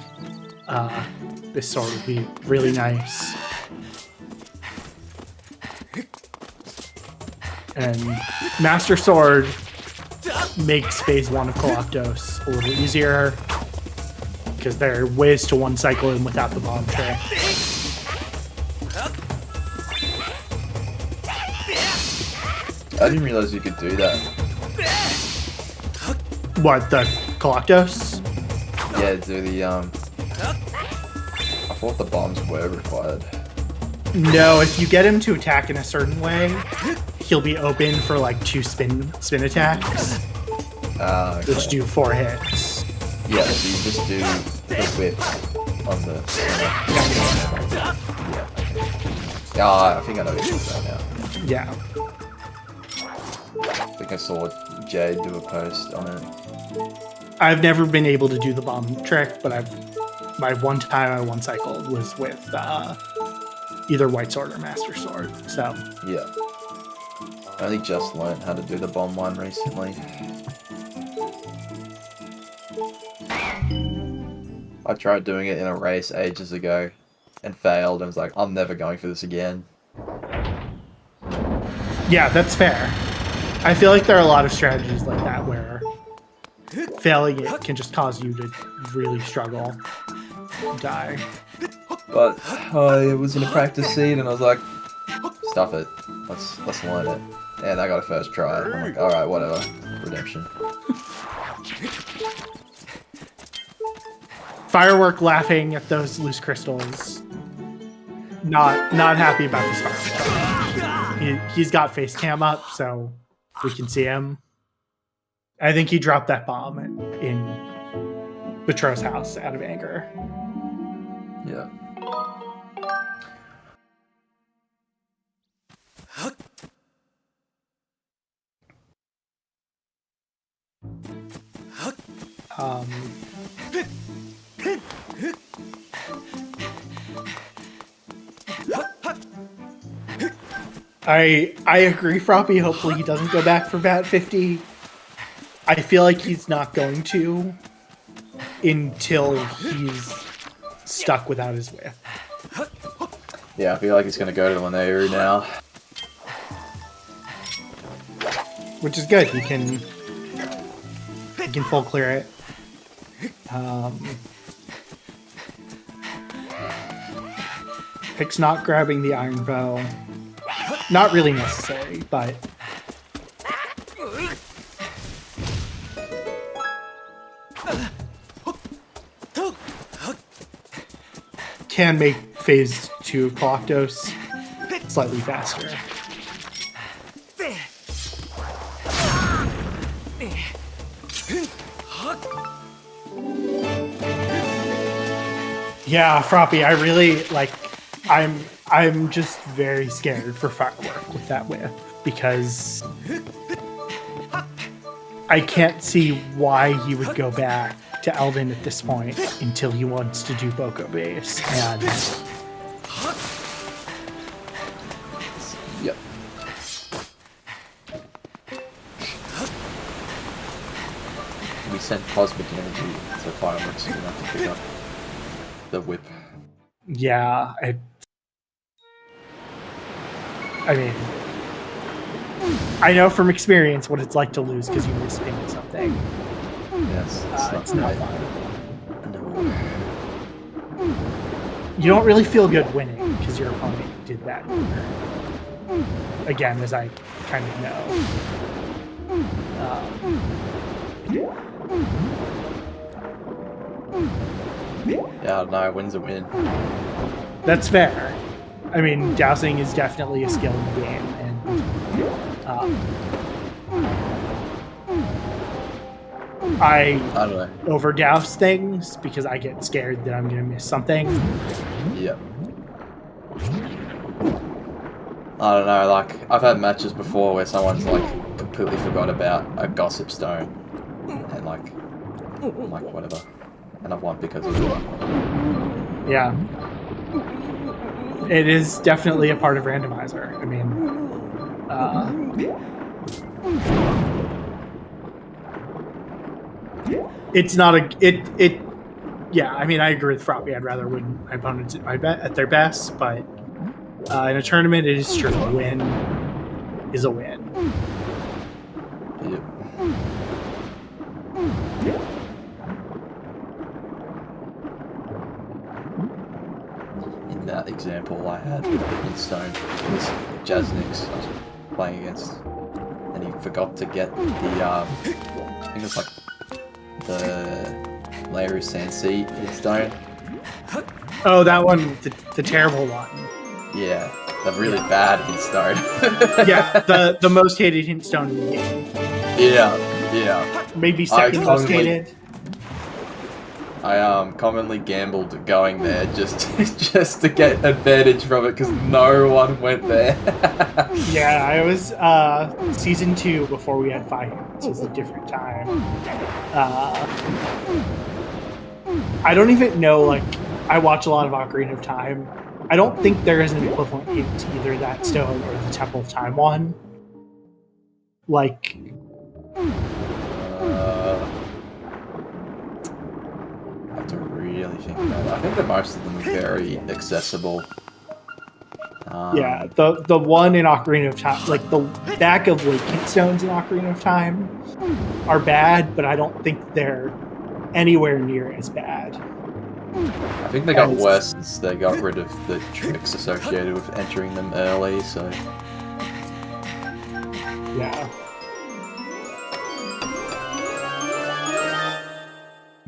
This sword would be really nice. And Master Sword makes phase 1 of Colaptos a little easier because there are ways to one cycle in without the bomb trick. I didn't realize you could do that. What, the Colaptos? Yeah, do the I thought the bombs were required. No, if you get him to attack in a certain way, he'll be open for like 2 spin attacks, Okay. which do 4 hits. Yeah, so you just do the whip on the... Yeah. I think I know what you're talking about now. Yeah. I think I saw Jade do a post on it. I've never been able to do the bomb trick, but my one time I one cycled was with either White Sword or Master Sword. So Yeah. I only just learned how to do the bomb one recently. I tried doing it in a race ages ago and failed and was like, I'm never going for this again. yeah, that's fair. I feel like there are a lot of strategies like that where failing it can just cause you to really struggle and die. But I was in a practice seed and I was like, stuff it. Let's learn it. And I got a first try. I'm like, alright, whatever. Redemption. Firework laughing at those loose crystals. Not happy about this firework. He's got face cam up, so we can see him. I think he dropped that bomb in Betro's house out of anger. Yeah. I agree, Froppy. Hopefully he doesn't go back for bat 50. I feel like he's not going to until he's stuck without his whip. Yeah, I feel like he's gonna go to the Lanayru now. Which is good. He can full clear it. Pick's not grabbing the iron bow. Not really necessary, but can make phase 2 of Colaptos slightly faster. Yeah, Froppy, I really like. I'm just very scared for Firework with that whip because I can't see why he would go back to Eldin at this point until he wants to do Boko base. And yep. we sent cosmic energy to Fireworkspinner to pick up the whip. Yeah, I mean, I know from experience what it's like to lose because you misspin something. Yes, It's not fun. No. You don't really feel good winning because your opponent did that. Again, as I kind of know. Yeah, no, win's a win. That's fair. I mean, dousing is definitely a skill in the game, and I don't know. over douse things because I get scared that I'm gonna miss something. Yep. I don't know, like, I've had matches before where someone's, like, completely forgot about a gossip stone. And, like, whatever. And I've won because of it. Yeah. It is definitely a part of Randomizer. I mean, it's not a... Yeah, I mean, I agree with Froppy. I'd rather win my opponents at their best, but in a tournament, it is true. A win is a win. Yep. In that example I had with the Hintstone, it was Jaznix I was playing against, and he forgot to get the, I think it was like the Layery Sand-Sea Hintstone. Oh, that one, the terrible one. Yeah, the really bad Hintstone. Yeah, the most hated Hintstone in the game. Yeah. Maybe second most hated. I commonly gambled going there just to get advantage from it because no one went there. Yeah, I was season 2 before we had Fire. It was a different time. I don't even know, like, I watch a lot of Ocarina of Time. I don't think there is an equivalent hint to either that stone or the Temple of Time one. Like... I have to really think about it. I think that most of them are very accessible. Yeah, the one in Ocarina of Time, like the back of Lake stones in Ocarina of Time are bad, but I don't think they're anywhere near as bad. I think they got worse since they got rid of the tricks associated with entering them early, so... Yeah.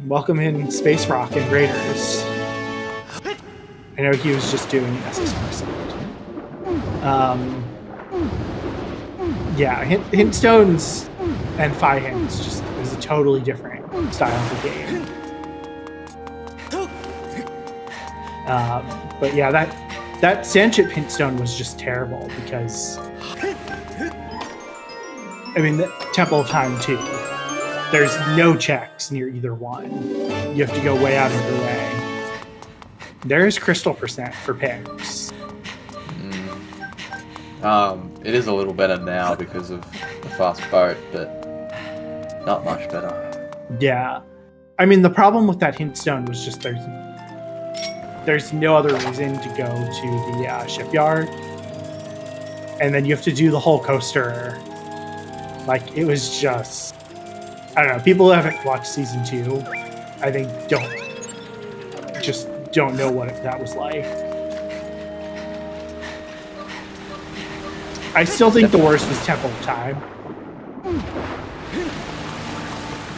Welcome in Space Rock and Raiders. I know he was just doing SSR sound. Yeah, hint stones and Phi hints just is a totally different style of the game. But yeah, that Sandchip hint stone was just terrible because, I mean, the Temple of Time too. There's no checks near either one. You have to go way out of your way. There's crystal percent for picks. It is a little better now because of the fast boat, but not much better. Yeah. I mean, the problem with that hint stone was just there's no other reason to go to the shipyard. And then you have to do the whole coaster. Like, it was just... I don't know. People who haven't watched season 2, I think don't know what that was like. I still think the worst was Temple of Time.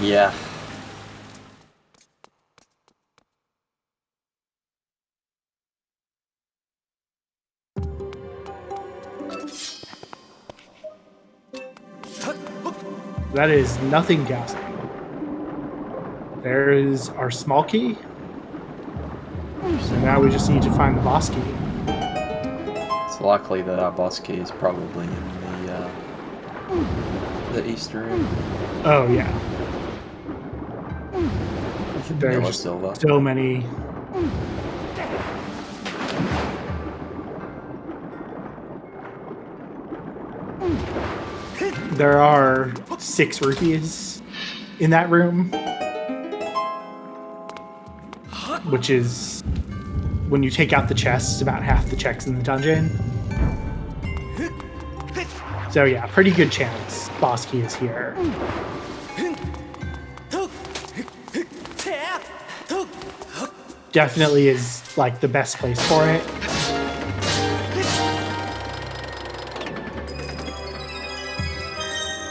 Yeah. That is nothing dousing. There is our small key. So now we just need to find the boss key. It's likely that our boss key is probably in the east room. Oh yeah. There's Silver. so many. There are 6 rupees in that room, which is when you take out the chests, about half the checks in the dungeon. So yeah, pretty good chance boss key is here. Definitely is like the best place for it.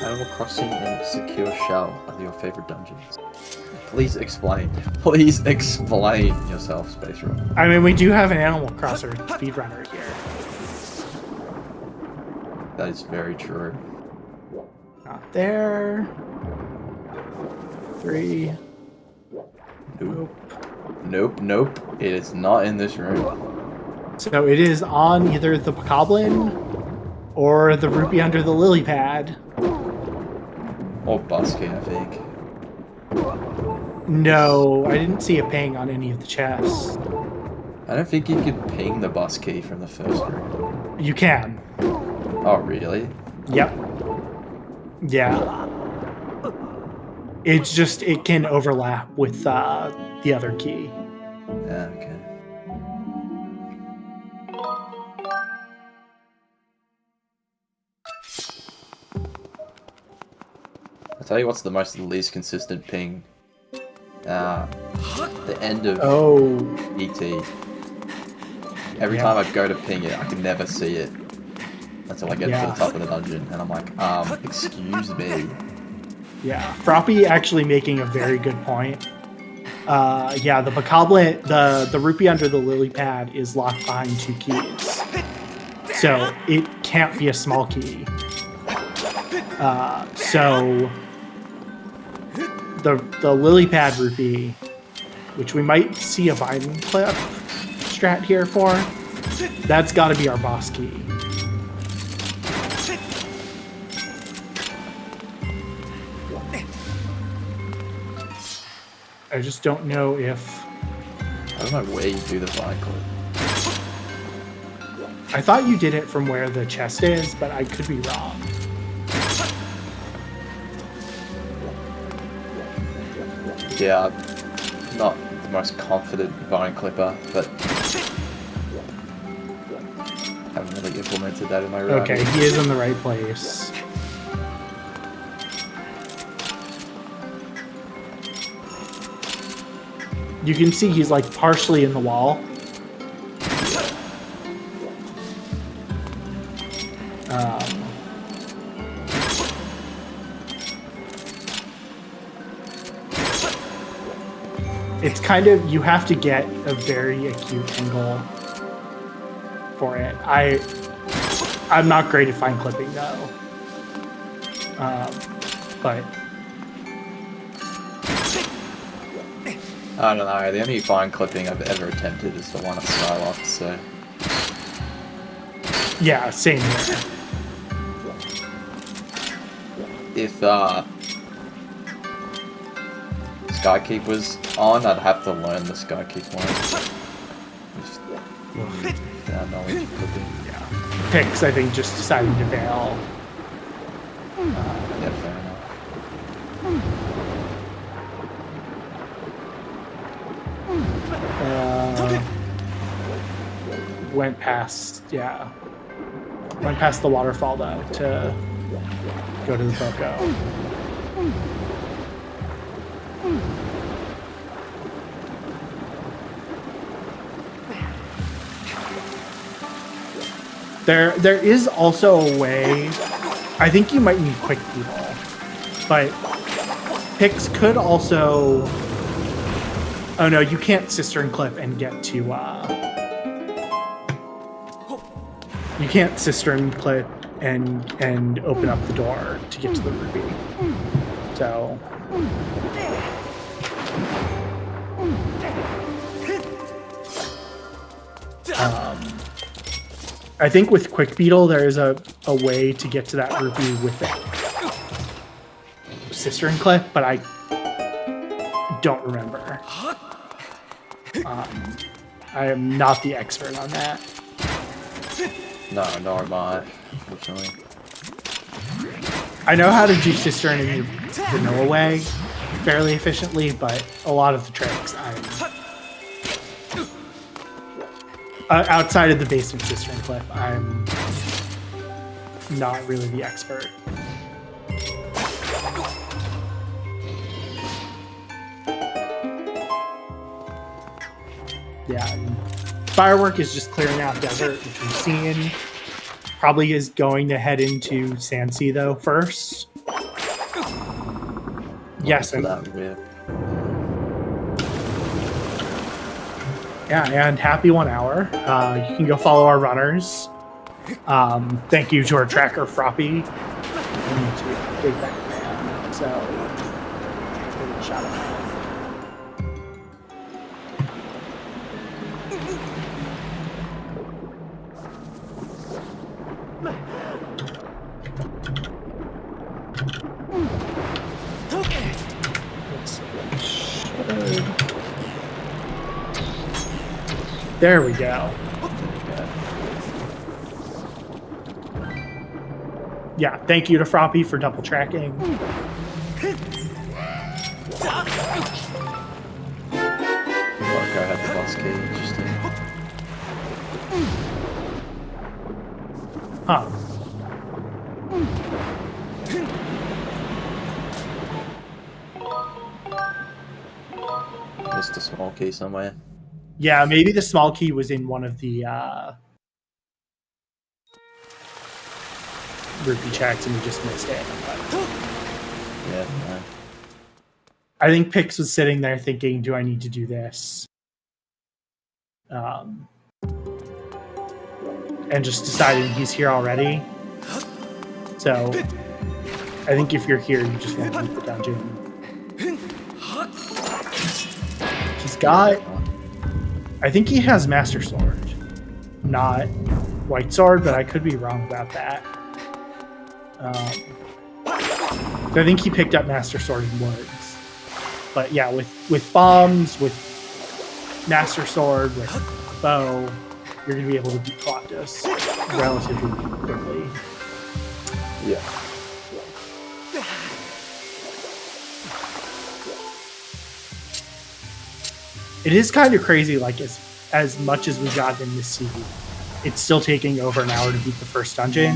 Animal Crossing and Secure Shell are your favorite dungeons. Please explain. Please explain yourself, Space Rock. I mean, we do have an Animal Crosser speedrunner here. That is very true. Not there. 3. Nope. Nope. It is not in this room. So it is on either the Bokoblin or the Rupee under the lily pad. Or Busky, I think. No, I didn't see a ping on any of the chests. I don't think you could ping the bus key from the first room. You can. Oh, really? Yep. Yeah. It's just, it can overlap with the other key. Yeah, okay. I'll tell you what's the least consistent ping. The end of ET. Every time I go to ping it, I can never see it until I get to the top of the dungeon, and I'm like, excuse me. Yeah, Froppy actually making a very good point. Yeah, the Bokoblin, the Rupee under the lily pad is locked behind 2 keys. So it can't be a small key. So the lily pad Rupee, which we might see a Vine clip strat here for, that's got to be our boss key. I just don't know if... I don't know where you do the Vine clip. I thought you did it from where the chest is, but I could be wrong. Yeah, not the most confident Vine clipper, but haven't really implemented that in my route. Okay, he is in the right place. You can see he's like partially in the wall. It's kind of, you have to get a very acute angle for it. I'm not great at fine clipping though. But I don't know, the only Vine clipping I've ever attempted is the one at Skyloft, so... yeah, same here. If Skykeep was on, I'd have to learn the Skykeep one. Just found knowledge clipping. Yeah. Pix, I think, just deciding to bail. Yeah, fair enough. Went past the waterfall though to go to the Boko. There is also a way. I think you might need quick people, but Pix could also. Oh no, you can't cistern clip and get to. You can't cistern clip and open up the door to get to the Rupee. So. I think with Quick Beetle there is a way to get to that Rupee with it. Cistern clip, but I don't remember. I am not the expert on that. No, nor am I, unfortunately. I know how to do Cistern in the vanilla way, fairly efficiently, but a lot of the tricks outside of the basic cistern clip, I'm not really the expert. Yeah, Firework is just clearing out desert, which we've seen. Probably is going to head into Sandsea though first. Yes, and yeah, and happy 1 hour. You can go follow our runners. Thank you to our tracker Froppy. I need to update that command. So, give it a shout out. There we go. Yeah, thank you to Froppy for double tracking. I had the boss key, interesting. Huh. Just a small key somewhere. Yeah, maybe the small key was in one of the rupee checks and we just missed it. Yeah, no. I think Pix was sitting there thinking, do I need to do this? And just deciding he's here already. So I think if you're here, you just want to beat the dungeon. He's got... I think he has Master Sword, not White Sword, but I could be wrong about that. So I think he picked up Master Sword in Woods. But yeah, with bombs, with Master Sword, with bow, you're going to be able to beat Colossus relatively quickly. Yeah. It is kind of crazy, like, as much as we got in this season, it's still taking over an hour to beat the first dungeon.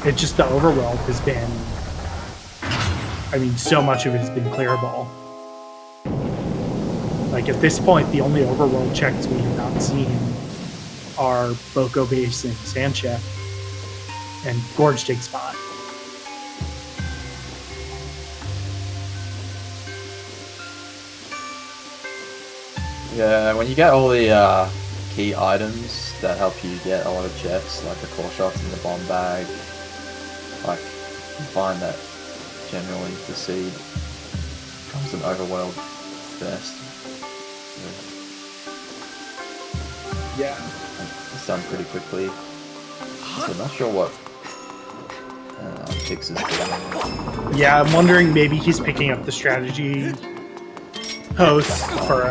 It's just the overworld has been... I mean, so much of it has been clearable. Like, at this point, the only overworld checks we have not seen are Boko Base and Sandship and Gorge Dig Spot. Yeah, when you get all the key items that help you get a lot of checks, like the core shots and the bomb bag, like, you find that generally the seed becomes an overworld first. Yeah. It's done pretty quickly. So I'm not sure what Pix is doing. Yeah, I'm wondering maybe he's picking up the strategy post for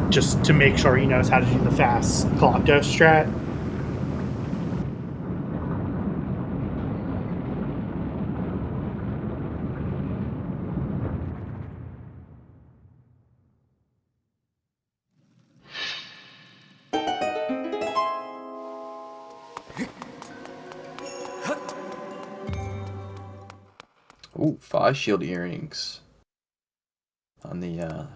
just to make sure he knows how to do the fast Colocto strat. Ooh, fire shield earrings on the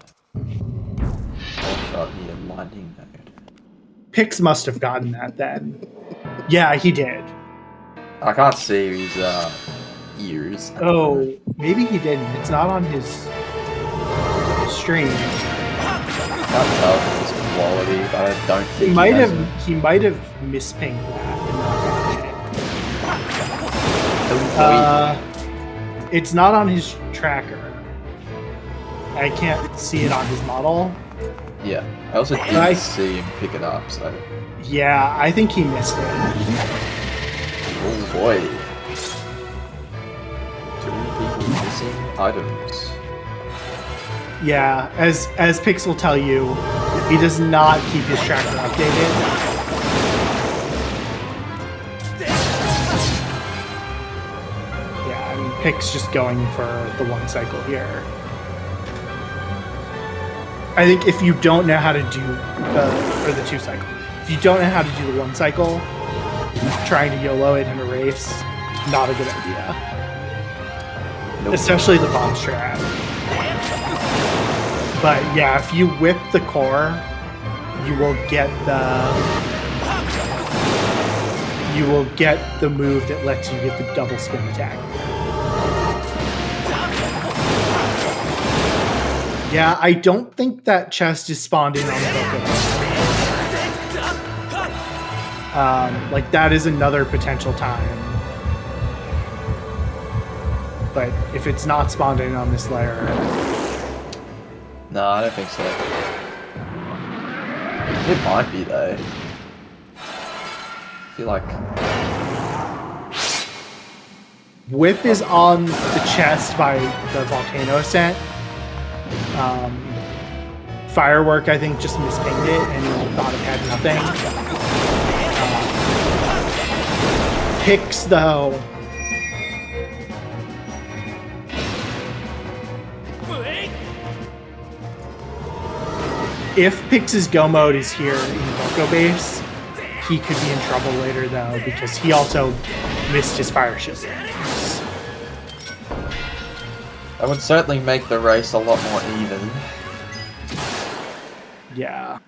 shot near lightning node. Pix must have gotten that then. Yeah, he did. I can't see his ears. Oh, maybe he didn't. It's not on his stream. I can't tell from his quality, but I don't think He might have mispinged that. It's not on his tracker. I can't see it on his model. Yeah, I also didn't see him pick it up, so... Yeah, I think he missed it. Oh boy. 2 people missing items. Yeah, as Pix will tell you, he does not keep his tracker updated. Pick's just going for the one cycle here. I think if you don't know how to do the two cycle, if you don't know how to do the one cycle, trying to YOLO it in a race, not a good idea. Nope. Especially the bomb strat. But yeah, if you whip the core, you will get the move that lets you get the double spin attack. Yeah, I don't think that chest is spawned in on the Pokémon. Like that is another potential time. But if it's not spawned in on this layer, no, I don't think so. It might be though. I feel like Whip is on the chest by the volcano ascent. Firework, I think, just mispinged it and thought it had nothing. Picks, though. If Pix's go mode is here in Boko base, he could be in trouble later, though, because he also missed his fire shield. That would certainly make the race a lot more even. Yeah.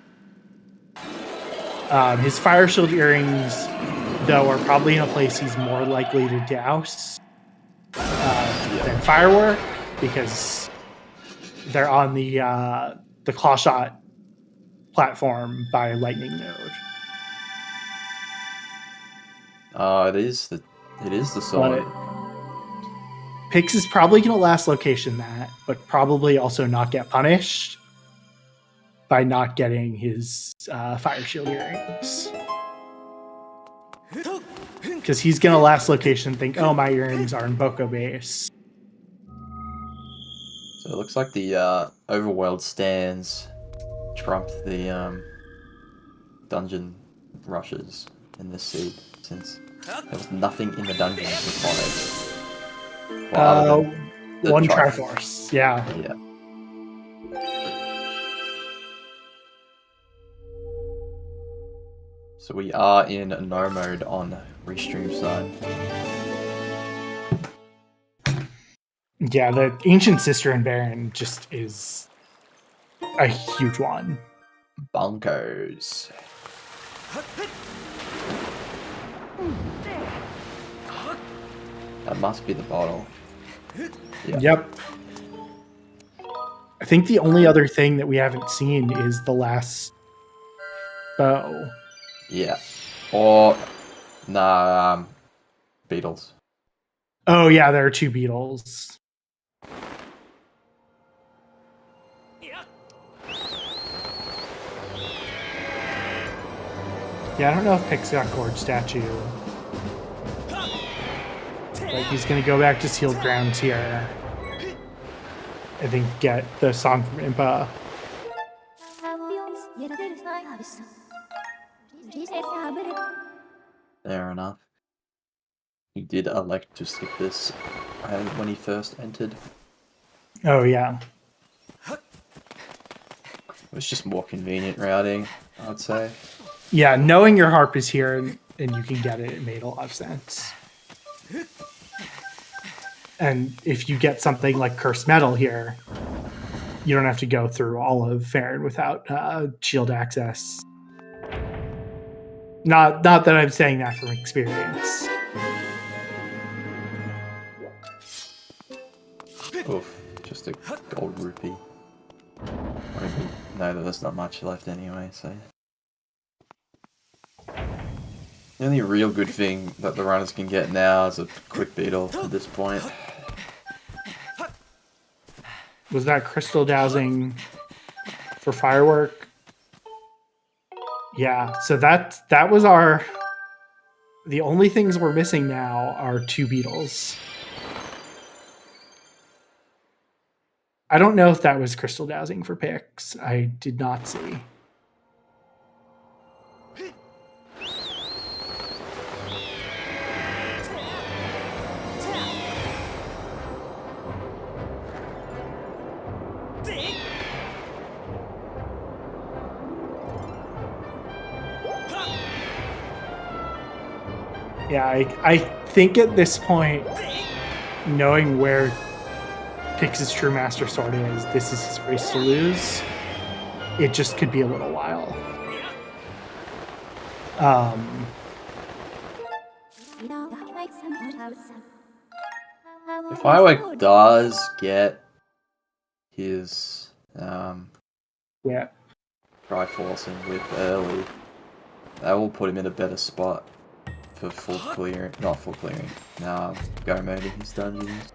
His fire shield earrings, though, are probably in a place he's more likely to douse than Firework, because they're on the claw shot platform by Lightning Node. It is the sword. Pix is probably going to last location that, but probably also not get punished by not getting his fire shield earrings. Because he's going to last location and think, oh, my earrings are in Boko base. So it looks like the overworld stands trump the dungeon rushes in this seed, since there was nothing in the dungeon required. Well, one Triforce, yeah. Yeah. So we are in no mode on restream side. Yeah, the Ancient Sister and Baron just is a huge one. Bunkers. That must be the bottle. Yeah. Yep. I think the only other thing that we haven't seen is the last bow. Yeah. Or, nah, beetles. Oh, yeah, there are two beetles. Yeah, I don't know if Pix got Gorge Statue. Like, he's going to go back to Sealed Grounds here. I think get the song from Impa. Fair enough. He did elect to skip this when he first entered. Oh, yeah. It was just more convenient routing, I'd say. Yeah, knowing your harp is here and you can get it, it made a lot of sense. And if you get something like Cursed Metal here, you don't have to go through all of Farron without shield access. Not that I'm saying that from experience. Oof, just a gold rupee. No, there's not much left anyway, so... The only real good thing that the runners can get now is a quick beetle at this point. Was that crystal dowsing for Firework? Yeah, so that was our... The only things we're missing now are two beetles. I don't know if that was crystal dowsing for Pix. I did not see. Yeah, I think at this point, knowing where Pix's True Master Sword is, this is his race to lose. It just could be a little while. If Firework does get his Yeah. Triforce and Whip early, that will put him in a better spot for full clearing. Not full clearing. Go mode in his dungeons.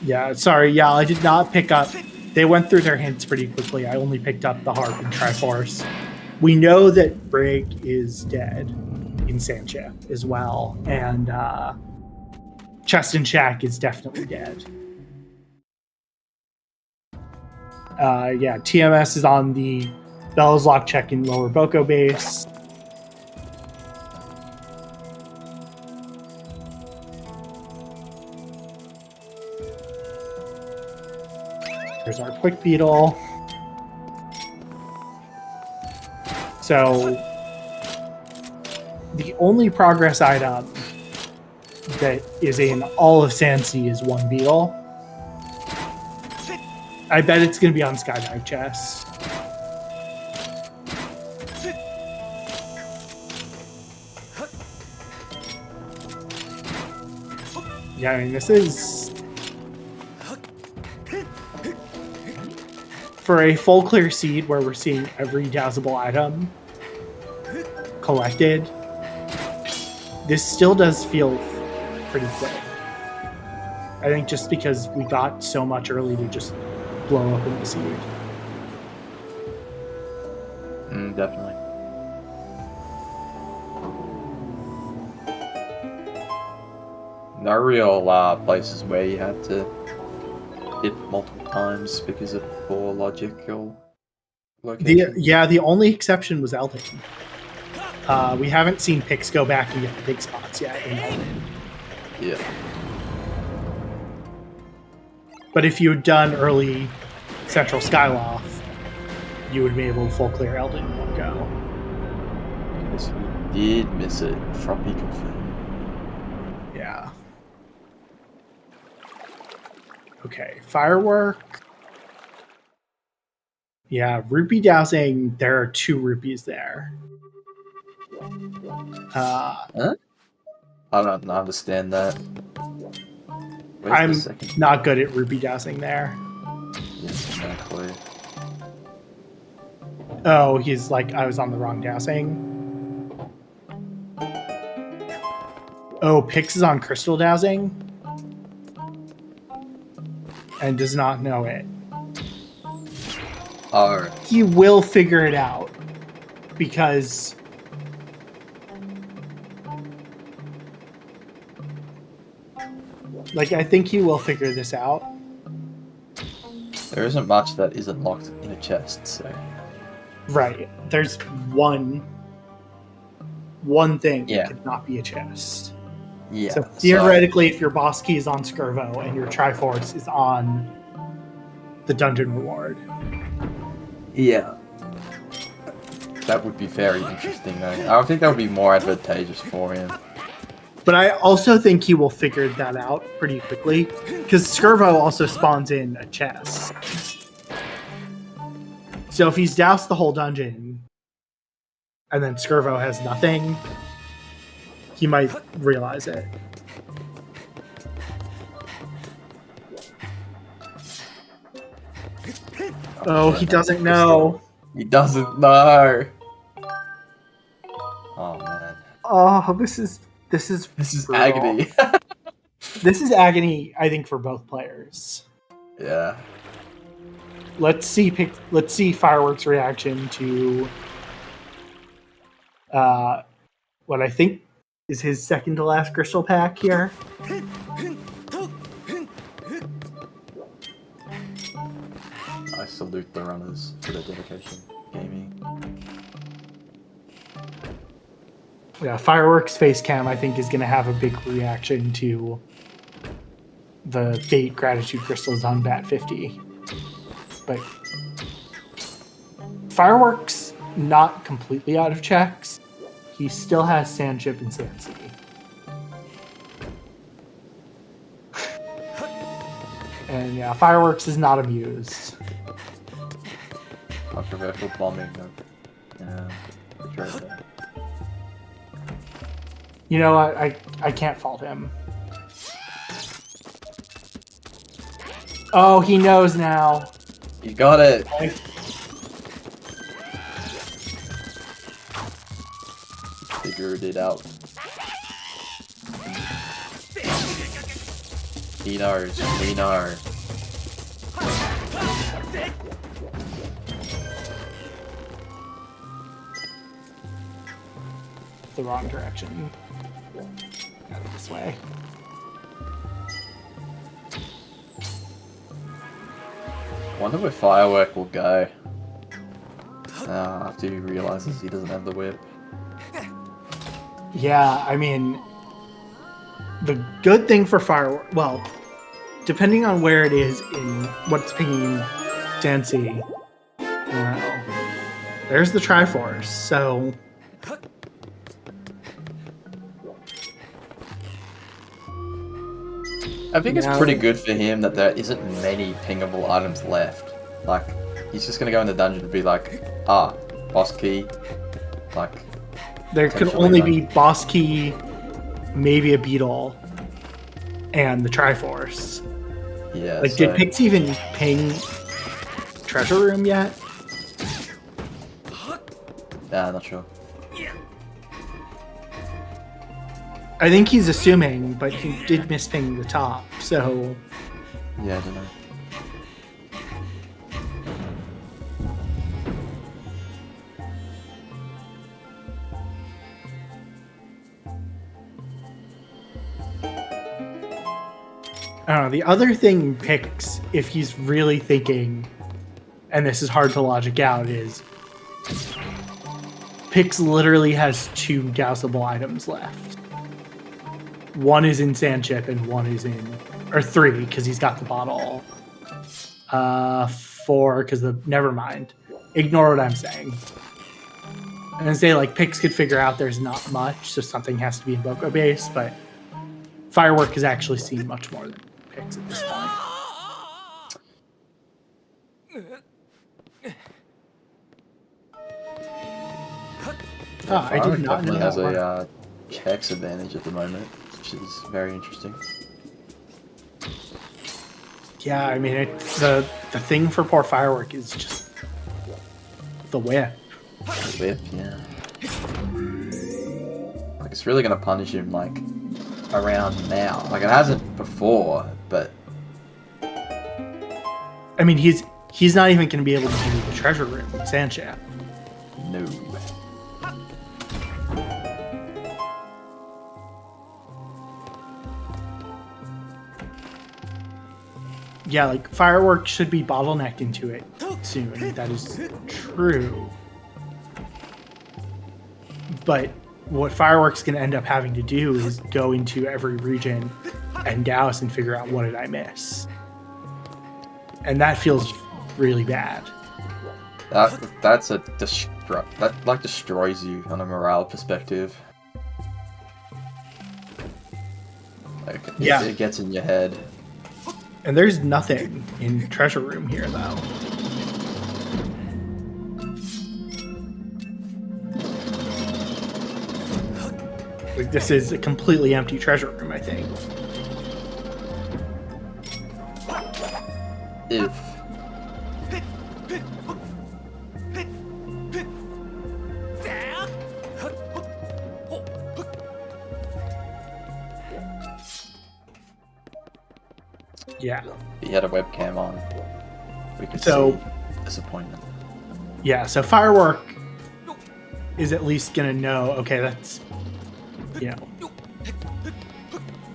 Yeah, sorry. Yeah, I did not pick up. They went through their hints pretty quickly. I only picked up the Harp and Triforce. We know that Brig is dead in Sancha as well, and Chest and Shack is definitely dead. Yeah, TMS is on the Bellows Lock check in Lower Boko base. There's our Quick Beetle. So the only progress item that is in all of Sansi is one beetle. I bet it's going to be on Skydive Chest. Yeah, I mean, this is... For a full clear seed where we're seeing every dazzable item collected, this still does feel pretty quick. I think just because we got so much early to just blow up in the seed. Definitely. No real places where you had to hit multiple times because of poor logical location. The only exception was Eldin. We haven't seen Pix go back and get the big spots yet in Eldin. Yeah. But if you had done early Central Skyloft, you would be able to full clear Eldin in one go. Yes, we did miss it. Froppy confirmed. Yeah. Okay, Firework. Yeah, Rupee Dowsing, there are 2 rupees there. Huh? I don't understand that. I'm not good at Rupee Dowsing there. Yeah, exactly. Oh, he's like, I was on the wrong dowsing. Oh, Pix is on Crystal Dowsing and does not know it. Alright. He will figure it out because I think he will figure this out. There isn't much that isn't locked in a chest, so... Right. There's one thing that could not be a chest. Yeah. So theoretically, if your boss key is on Skirvo and your Triforce is on the dungeon reward. Yeah. That would be very interesting, though. I think that would be more advantageous for him. But I also think he will figure that out pretty quickly, because Skirvo also spawns in a chest. So if he's doused the whole dungeon, and then Skirvo has nothing, he might realize it. Oh, he doesn't know. He doesn't know. Oh man. Oh, this is agony. This is agony, I think, for both players. Yeah. Let's see Fireworks' reaction to what I think is his second to last crystal pack here. I salute the runners for their dedication gaming. Yeah, Fireworks face cam I think is going to have a big reaction to the Fate Gratitude Crystals on bat 50. But Fireworks, not completely out of checks. He still has Sand Chip and Sand Sea. And yeah, Fireworks is not amused. Controversial bombing though. Yeah. Right. You know what? I can't fault him. Oh, he knows now. You got it. Okay. Figured it out. He knows. We know. The wrong direction. Not this way. Wonder where Firework will go. After he realizes he doesn't have the whip. Yeah, I mean, the good thing for Firework, well, depending on where it is in what's pinging Dancy, well, there's the Triforce, so I think it's pretty good for him that there isn't many pingable items left. Like, he's just gonna go in the dungeon and be like, boss key. Like, there could only be boss key, maybe a beetle, and the Triforce. Yeah. Like, did Pix even ping Treasure Room yet? Nah, not sure. I think he's assuming, but he did miss ping the top, so... Yeah, I don't know. I don't know, the other thing Pix, if he's really thinking, and this is hard to logic out, is Pix literally has 2 Gaussable items left. One is in Sand Chip and one is in, or 3 because he's got the bottle. 4 because never mind. Ignore what I'm saying. I'm gonna say like Pix could figure out there's not much, so something has to be in Boko base, but Firework has actually seen much more than Pix at this point. I did not know that has one. a checks advantage at the moment, which is very interesting. Yeah, I mean, the thing for poor Firework is just the whip. The whip, yeah. Like, it's really gonna punish him, like, around now. Like, it hasn't before, but... I mean, he's not even gonna be able to do the Treasure Room with Sandchap. No. Yeah, like, Fireworks should be bottlenecked into it soon. That is true. But what Fireworks going to end up having to do is go into every region and douse and figure out what did I miss. And that feels really bad. That's a that like destroys you on a morale perspective. Like, yeah, it gets in your head. And there's nothing in Treasure Room here, though. Like, this is a completely empty Treasure Room, I think. If. Yeah. He had a webcam on. We could see disappointment. Yeah, so Firework is at least gonna know, okay, that's, you know,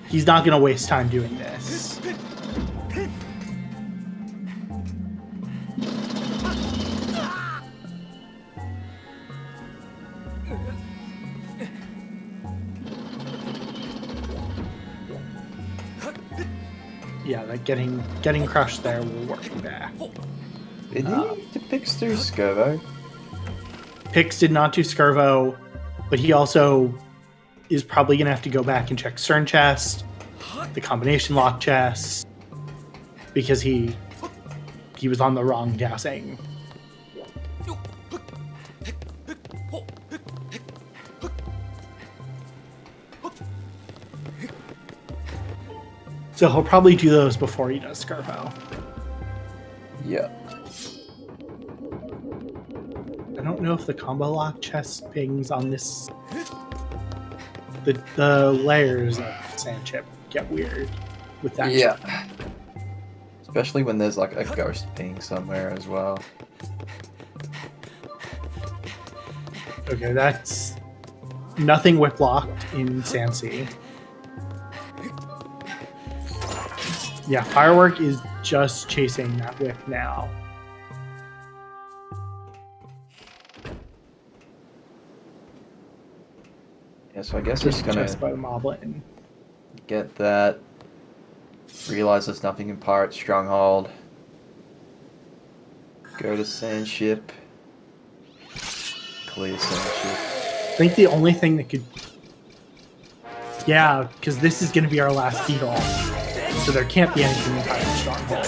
he's not gonna waste time doing this. yeah, like getting crushed there will work you back. Did Pix do Scurvo? Pix did not do Scurvo, but he also is probably going to have to go back and check CERN chest, the combination lock chest, because he was on the wrong dowsing. So he'll probably do those before he does Scurvo. Yeah. I don't know if the combo lock chest pings on this. The layers of sand chip get weird with that. Yeah. Especially when there's like a ghost ping somewhere as well. Okay, that's nothing whip locked in Sand Sea. Yeah, Firework is just chasing that whip now. Yeah, so I guess we're just gonna by the Moblin. get that. Realize there's nothing in Pirate Stronghold. Go to Sand Ship. Clear Sand Ship. I think the only thing that could... Yeah, because this is going to be our last beetle. So there can't be anything in Pirate Stronghold.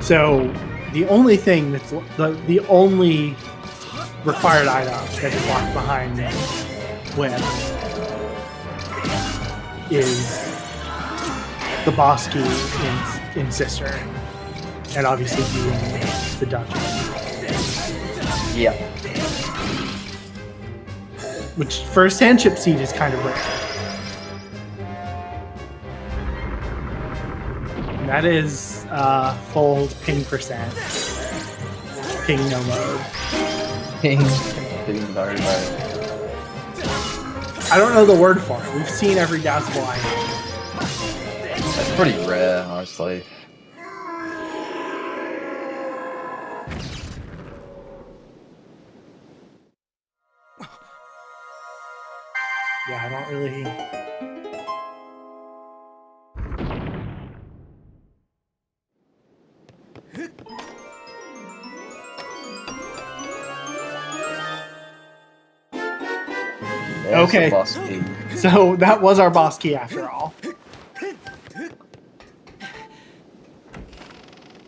So the only thing that's the only required item that is locked behind Whip is the boss key in Sister, and obviously being the dungeon. Yeah. Which for a Sand Chip seed is kind of rare. And that is full ping percent. Ping no mode. Ping no mode. I don't know the word for it. We've seen every Dazzle item. That's pretty rare, honestly. Yeah, I don't really... Okay, so that was our boss key after all.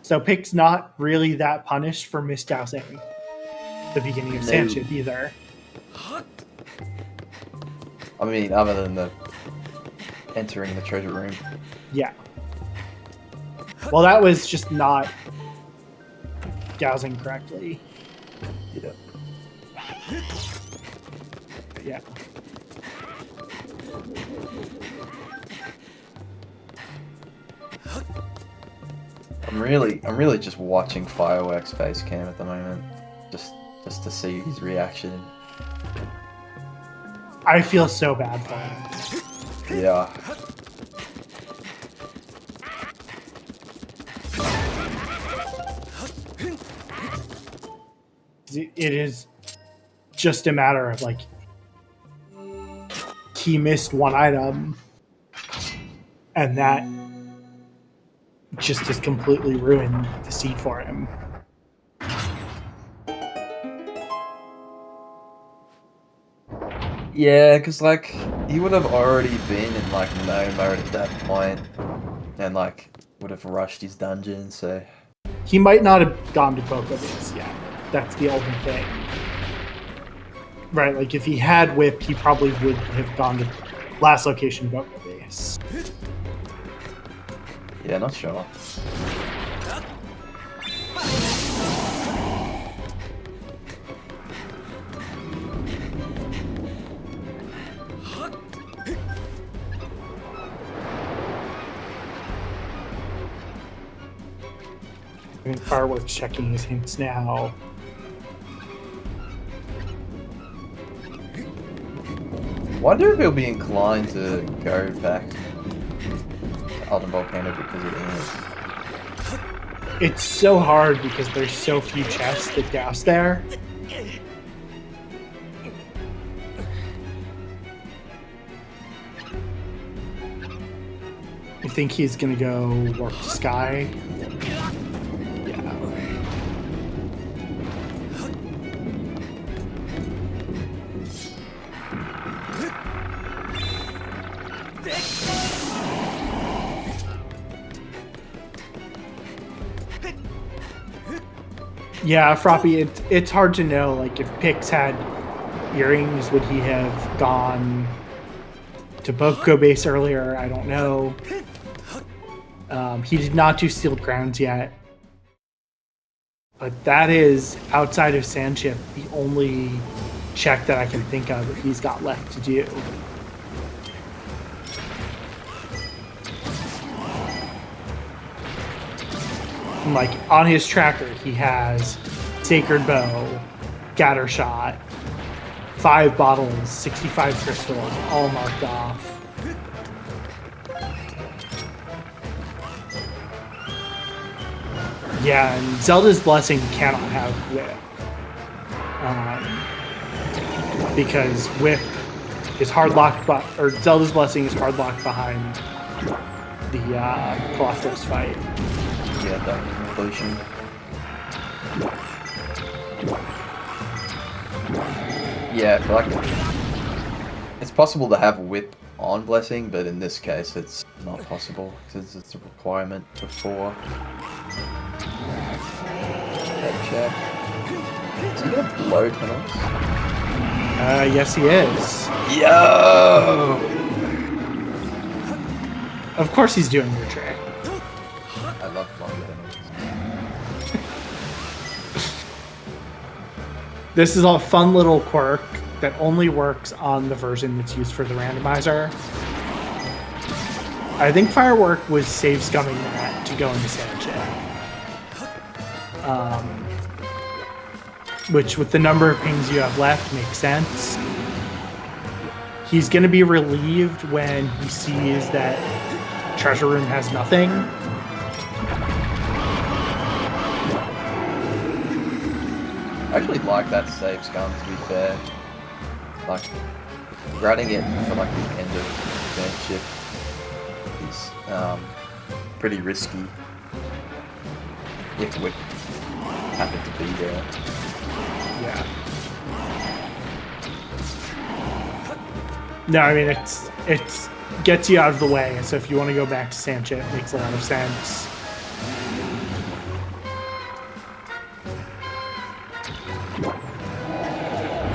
So Pic's not really that punished for misdousing the beginning of Sand Chip either. I mean, other than the entering the treasure room. Yeah. Well, that was just not dowsing correctly. Yeah. Yeah. I'm really just watching Fireworks face cam at the moment, just to see his reaction. I feel so bad for him. Yeah. It is just a matter of like he missed one item and that just has completely ruined the seed for him. Yeah, because like he would have already been in like no mode at that point, and like would have rushed his dungeon. So he might not have gone to Boca Base yet. That's the only thing, right? Like if he had Whip, he probably would have gone to last location Boca Base. Yeah, not sure. I mean, Fireworks checking his hints now. Wonder if he'll be inclined to go back to Eldin Volcano because it is. It's so hard because there's so few chests that douse there. I think he's gonna go warp to Sky. Yeah. Yeah, Froppy, it's hard to know. Like, if Pix had earrings, would he have gone to Boko Base earlier? I don't know. He did not do Sealed Grounds yet. But that is, outside of Sandship, the only check that I can think of that he's got left to do. And like, on his tracker, he has Sacred Bow, Gatter Shot, 5 bottles, 65 crystals, all marked off. Yeah, and Zelda's Blessing cannot have Whip. Because Whip is hard locked, or Zelda's Blessing is hard locked behind the Colossus fight. Yeah, that completion. Yeah, I feel like it's possible to have Whip on Blessing, but in this case it's not possible because it's a requirement before. Head check. Is he gonna blow tunnels? Yes, he is. Yo! Of course he's doing your trick. I love blowing tunnels. This is a fun little quirk that only works on the version that's used for the randomizer. I think Firework was save scumming that to go into Sandship. Which, with the number of pings you have left, makes sense. He's going to be relieved when he sees that Treasure Room has nothing. I actually like that save scum, to be fair. Like, running it for like the end of Sandship is pretty risky if we happen to be there. Yeah. No, I mean, it's gets you out of the way, so if you want to go back to Sandship, it makes a lot of sense.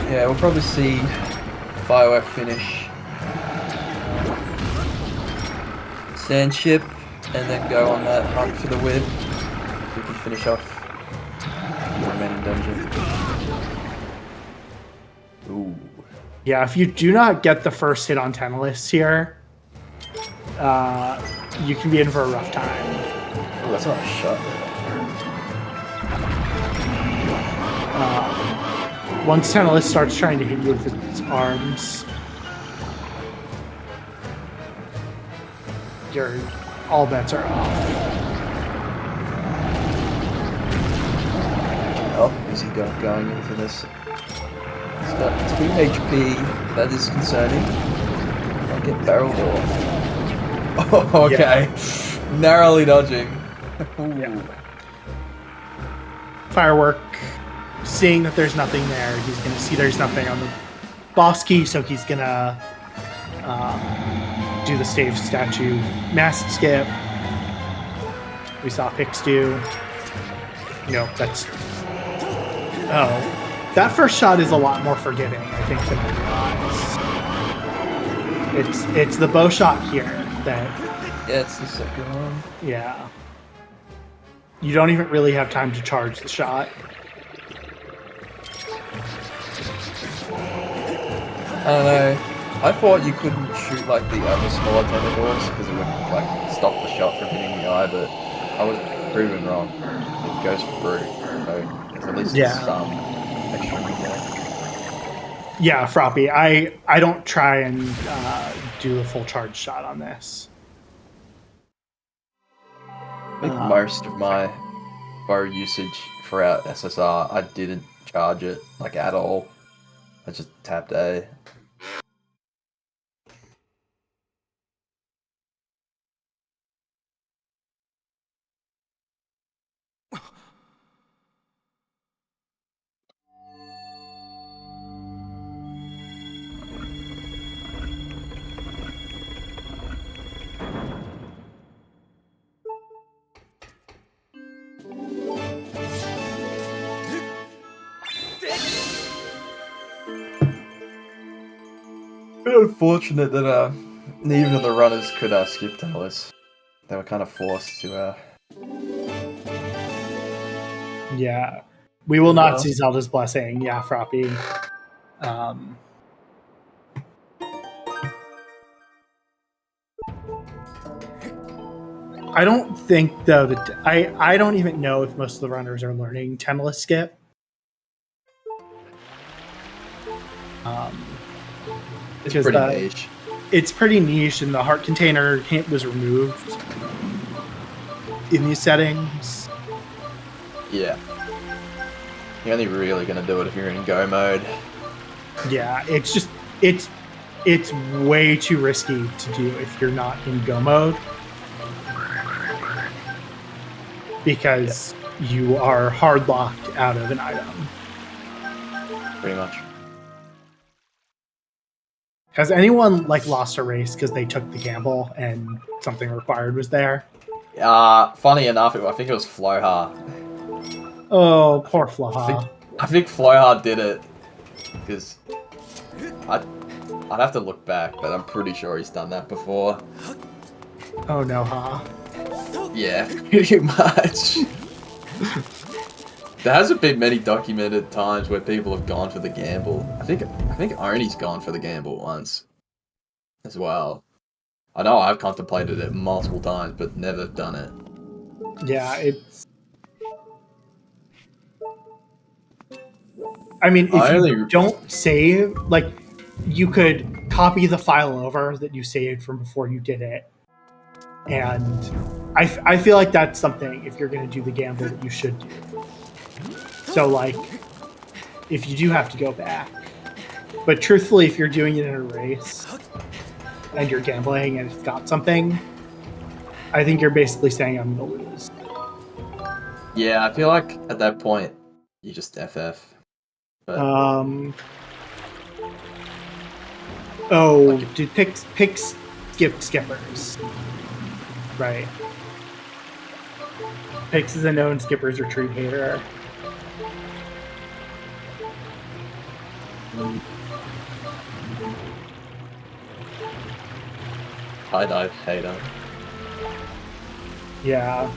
Yeah, we'll probably see Firework finish Sandship and then go on that hunt for the whip. We can finish off the remaining dungeon. Ooh. Yeah, if you do not get the first hit on Tentalis here, you can be in for a rough time. Oh, that's not a shot. Once Tentalis starts trying to hit you with its arms, all bets are off. Oh, is he going into this? He's got 2 HP. That is concerning. I'll get barreled off. Oh, okay. Yeah. Narrowly dodging. Yeah. Firework, seeing that there's nothing there, he's going to see there's nothing on the boss key, so he's going to do the stave statue mass skip. We saw Pix do. No, that's... Oh. That first shot is a lot more forgiving, I think, than I realized. It's the bow shot here that... Yeah, it's the second one. Yeah. You don't even really have time to charge the shot. I don't know. I thought you couldn't shoot like the other smaller tentacles because it would like stop the shot from hitting the eye, but I was proven wrong. It goes through, so there's at least some extra in there. Yeah, Froppy. I don't try and do a full charge shot on this. I think most of my bow usage throughout SSR, I didn't charge it like at all. I just tapped A. Unfortunate that neither of the runners could skip Dallas. They were kind of forced to. Yeah, we will not see Zelda's blessing. Yeah, Froppy. I don't think though that I don't even know if most of the runners are learning tenless skip. It's pretty niche. It's pretty niche, and the heart container hint was removed in these settings. Yeah. You're only really going to do it if you're in go mode. Yeah, it's way too risky to do if you're not in go mode. Because you are hard locked out of an item. Pretty much. Has anyone lost a race because they took the gamble and something required was there? Funny enough, I think it was Floha. Oh, poor Floha. I think Floha did it because I'd have to look back, but I'm pretty sure he's done that before. Oh no, huh? Yeah, pretty much. There hasn't been many documented times where people have gone for the gamble. I think Oni's gone for the gamble once as well. I know I've contemplated it multiple times, but never done it. Yeah, it's... I mean, if you don't save, you could copy the file over that you saved from before you did it. And I feel like that's something, if you're going to do the gamble, that you should do. So, if you do have to go back. But truthfully, if you're doing it in a race and you're gambling and it's got something, I think you're basically saying I'm going to lose. Yeah, I feel like at that point, you just FF. But... dude, pick skippers. Right. Pix is a known skippers retreat hater. High dive hater. Yeah.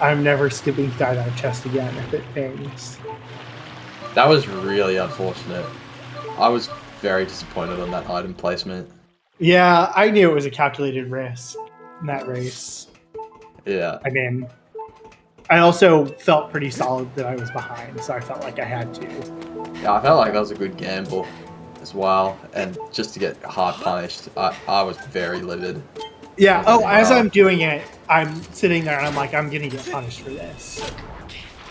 I'm never skipping high dive chest again if it pings. That was really unfortunate. I was very disappointed on that item placement. Yeah, I knew it was a calculated risk in that race. Yeah. I mean, I also felt pretty solid that I was behind, so I felt like I had to. Yeah, I felt like that was a good gamble as well, and just to get hard punished, I was very livid. Yeah, as I'm doing it, I'm sitting there and I'm like, I'm gonna get punished for this.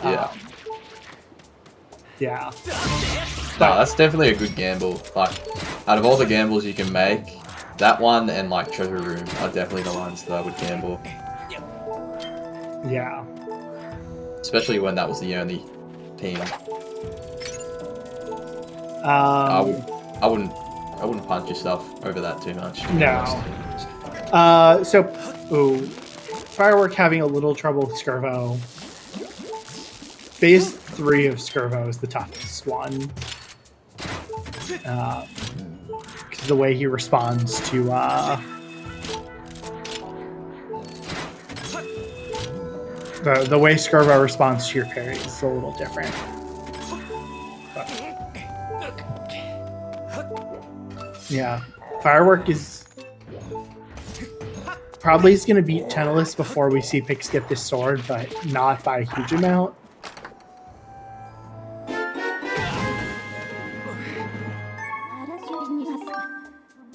Yeah. Yeah. No, that's definitely a good gamble. Like, out of all the gambles you can make, that one and Treasure Room are definitely the ones that I would gamble. Yeah. Especially when that was the only team. I wouldn't punch yourself over that too much. No. Firework having a little trouble with Skirvo. Phase 3 of Skirvo is the toughest one. Because the way he responds to the way Skirvo responds to your parries is a little different. But, yeah, Firework is probably going to beat Tennis before we see Pix get this sword, but not by a huge amount.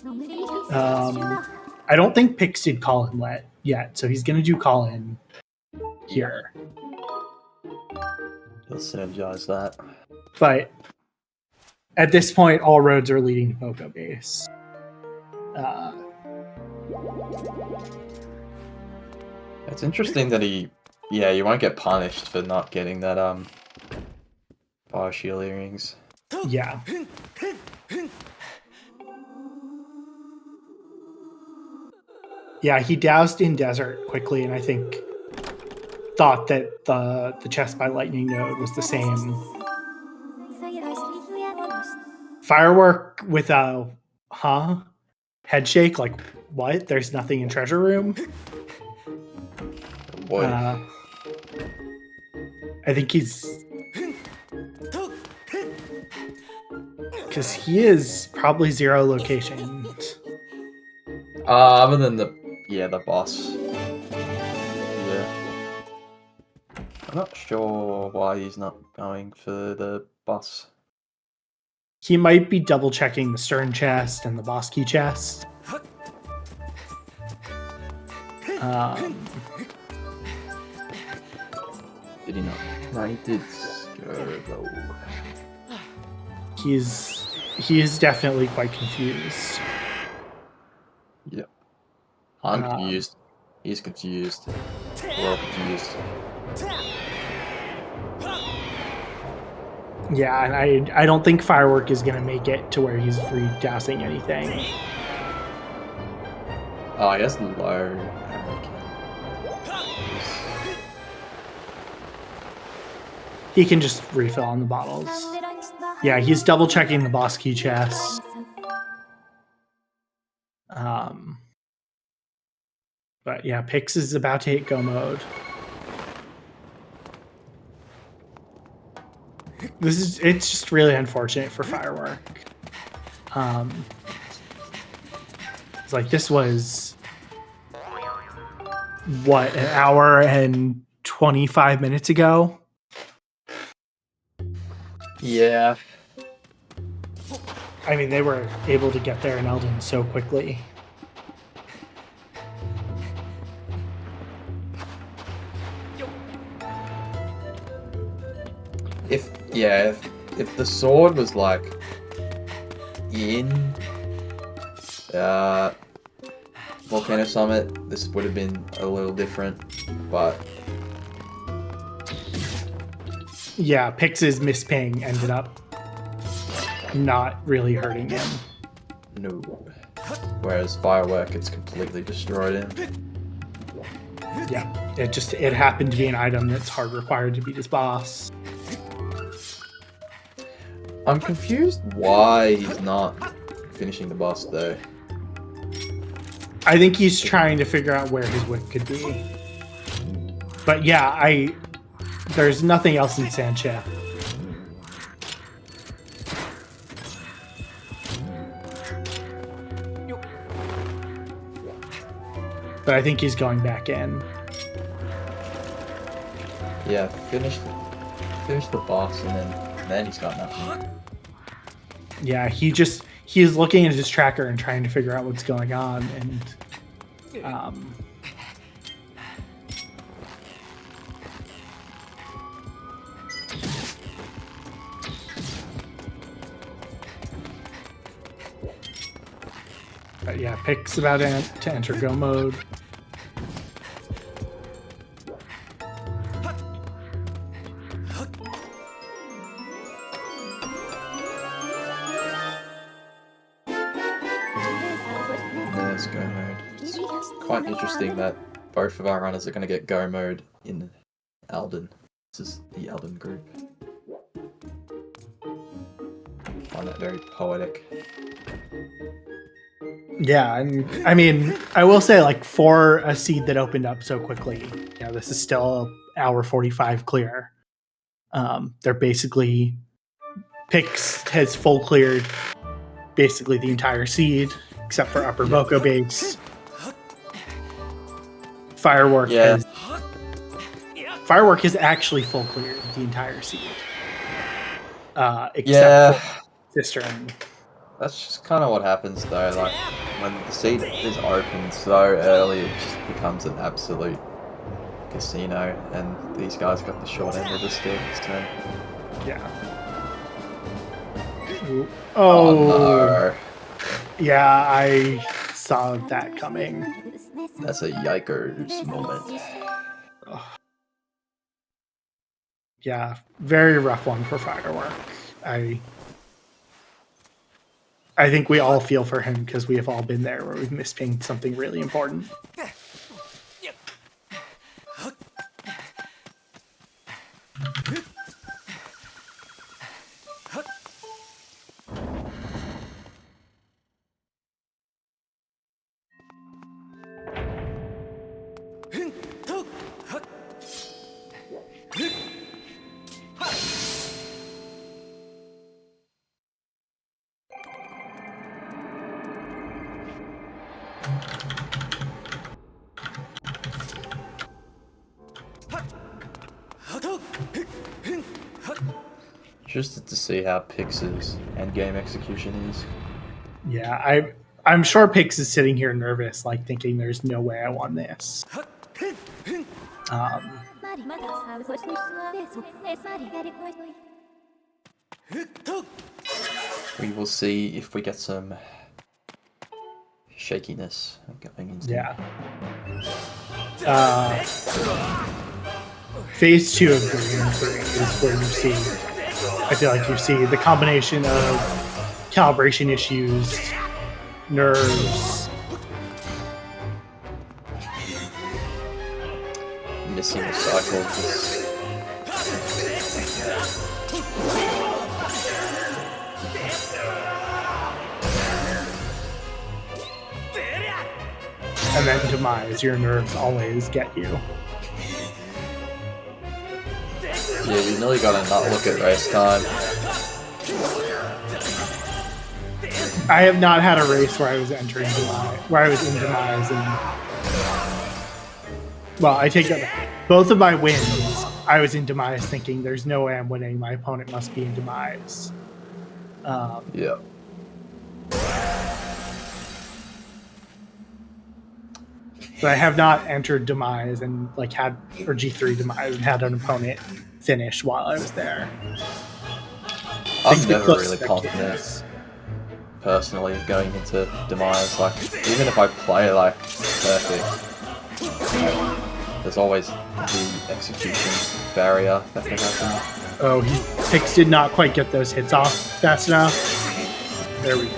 I don't think Pix did call-in yet, so he's going to do call-in here. He'll synergize that. But at this point, all roads are leading to Poco Base. It's interesting that you won't get punished for not getting that fire shield earrings. Yeah. Yeah, he doused in desert quickly, and I think thought that the chest by lightning node was the same. Firework with a head shake, like what? There's nothing in treasure room. Boy. I think he's because he is probably 0 locations. Other than the boss. Yeah. I'm not sure why he's not going for the boss. He might be double checking the stern chest and the boss key chest. Did he not? No, he did go. He is definitely quite confused. Yep. I'm confused. He's confused. We're all confused. Yeah, and I don't think Firework is going to make it to where he's redousing anything. Oh, he has low. He can just refill on the bottles. Yeah, he's double checking the boss key chest. But yeah, Pix is about to hit go mode. It's just really unfortunate for Firework. It's like this was what, an hour and 25 minutes ago? Yeah. I mean, they were able to get there in Eldin so quickly. If the sword was like in Volcano Summit, this would have been a little different, but yeah, Pix's misping ended up not really hurting him. no. Whereas Firework, it's completely destroyed him. Yeah, it happened to be an item that's hard required to beat his boss. I'm confused why he's not finishing the boss though. I think he's trying to figure out where his whip could be. But yeah, there's nothing else in Sanche. But I think he's going back in. Yeah, finish the boss and then he's got nothing. Yeah, he's looking at his tracker and trying to figure out what's going on, and but yeah, Pix about to enter go mode. There's go mode. It's quite interesting that both of our runners are going to get go mode in Eldin. This is the Eldin group. I find that very poetic. Yeah, and I mean, I will say, like, for a seed that opened up so quickly, yeah, this is still hour 45 clear. They're basically, Pix has full cleared basically the entire seed, except for Upper Boko Base. Firework has actually full cleared the entire seed, except for Cistern. That's just kind of what happens though. Like when the seed is opened so early, it just becomes an absolute casino, and these guys got the short end of the stick. So. Yeah. Oh no. Yeah, I saw that coming. That's a yikers moment. Ugh. Yeah, very rough one for Firework. I think we all feel for him because we have all been there where we've mispinged something really important. Interested to see how Pix's endgame execution is. Yeah, I'm sure Pix is sitting here nervous, like thinking there's no way I won this. We will see if we get some shakiness going into. Yeah. Phase 2 of Green 3 is where you see, I feel like you see the combination of calibration issues, nerves, missing the cycle. and then demise. Your nerves always get you. Yeah, you nearly gotta not look at race time. I have not had a race where I was entering demise, where I was in demise, and well, I take that back. Both of my wins, I was in demise, thinking there's no way I'm winning. My opponent must be in demise. Yeah. But I have not entered demise and like had or G3 demise and had an opponent finish while I was there. I'm never really confident, personally, going into demise. Like, even if I play like perfect, there's always the execution barrier that can happen. Oh, Pix did not quite get those hits off fast enough. There we go.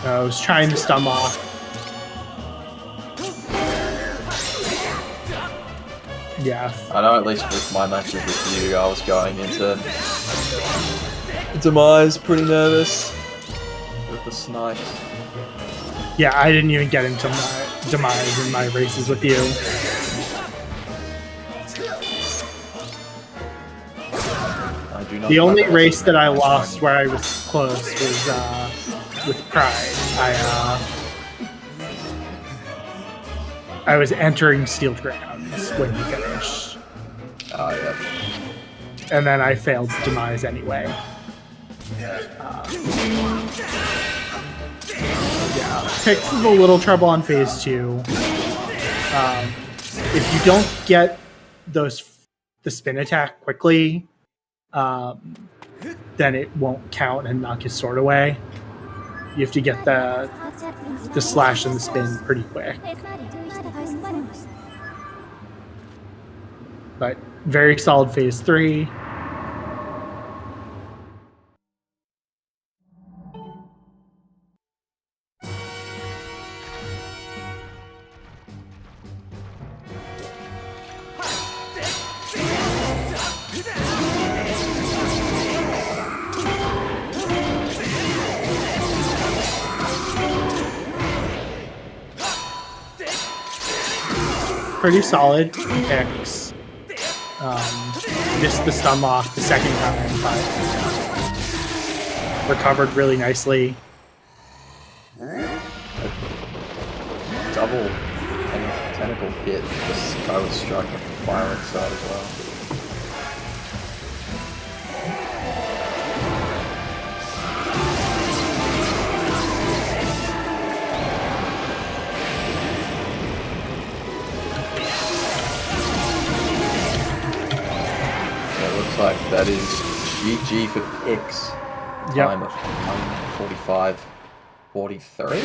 I was trying to stun off. Yeah. I know at least with my matches with you, I was going into demise pretty nervous with the snipe. Yeah, I didn't even get into my demise in my races with you. I do not. The only race that I lost where I was close was with Pride. I was entering Steel Grounds when you finished. Oh, yeah. And then I failed demise anyway. Yeah, Pix is a little trouble on phase 2. If you don't get the spin attack quickly, then it won't count and knock his sword away. You have to get the slash and the spin pretty quick. But very solid phase 3. Pretty solid picks. Missed the stun lock the second time, but recovered really nicely. Double tentacle hit. This guy was struck on the firework side as well. that is GG for picks. Time of 1:45:43.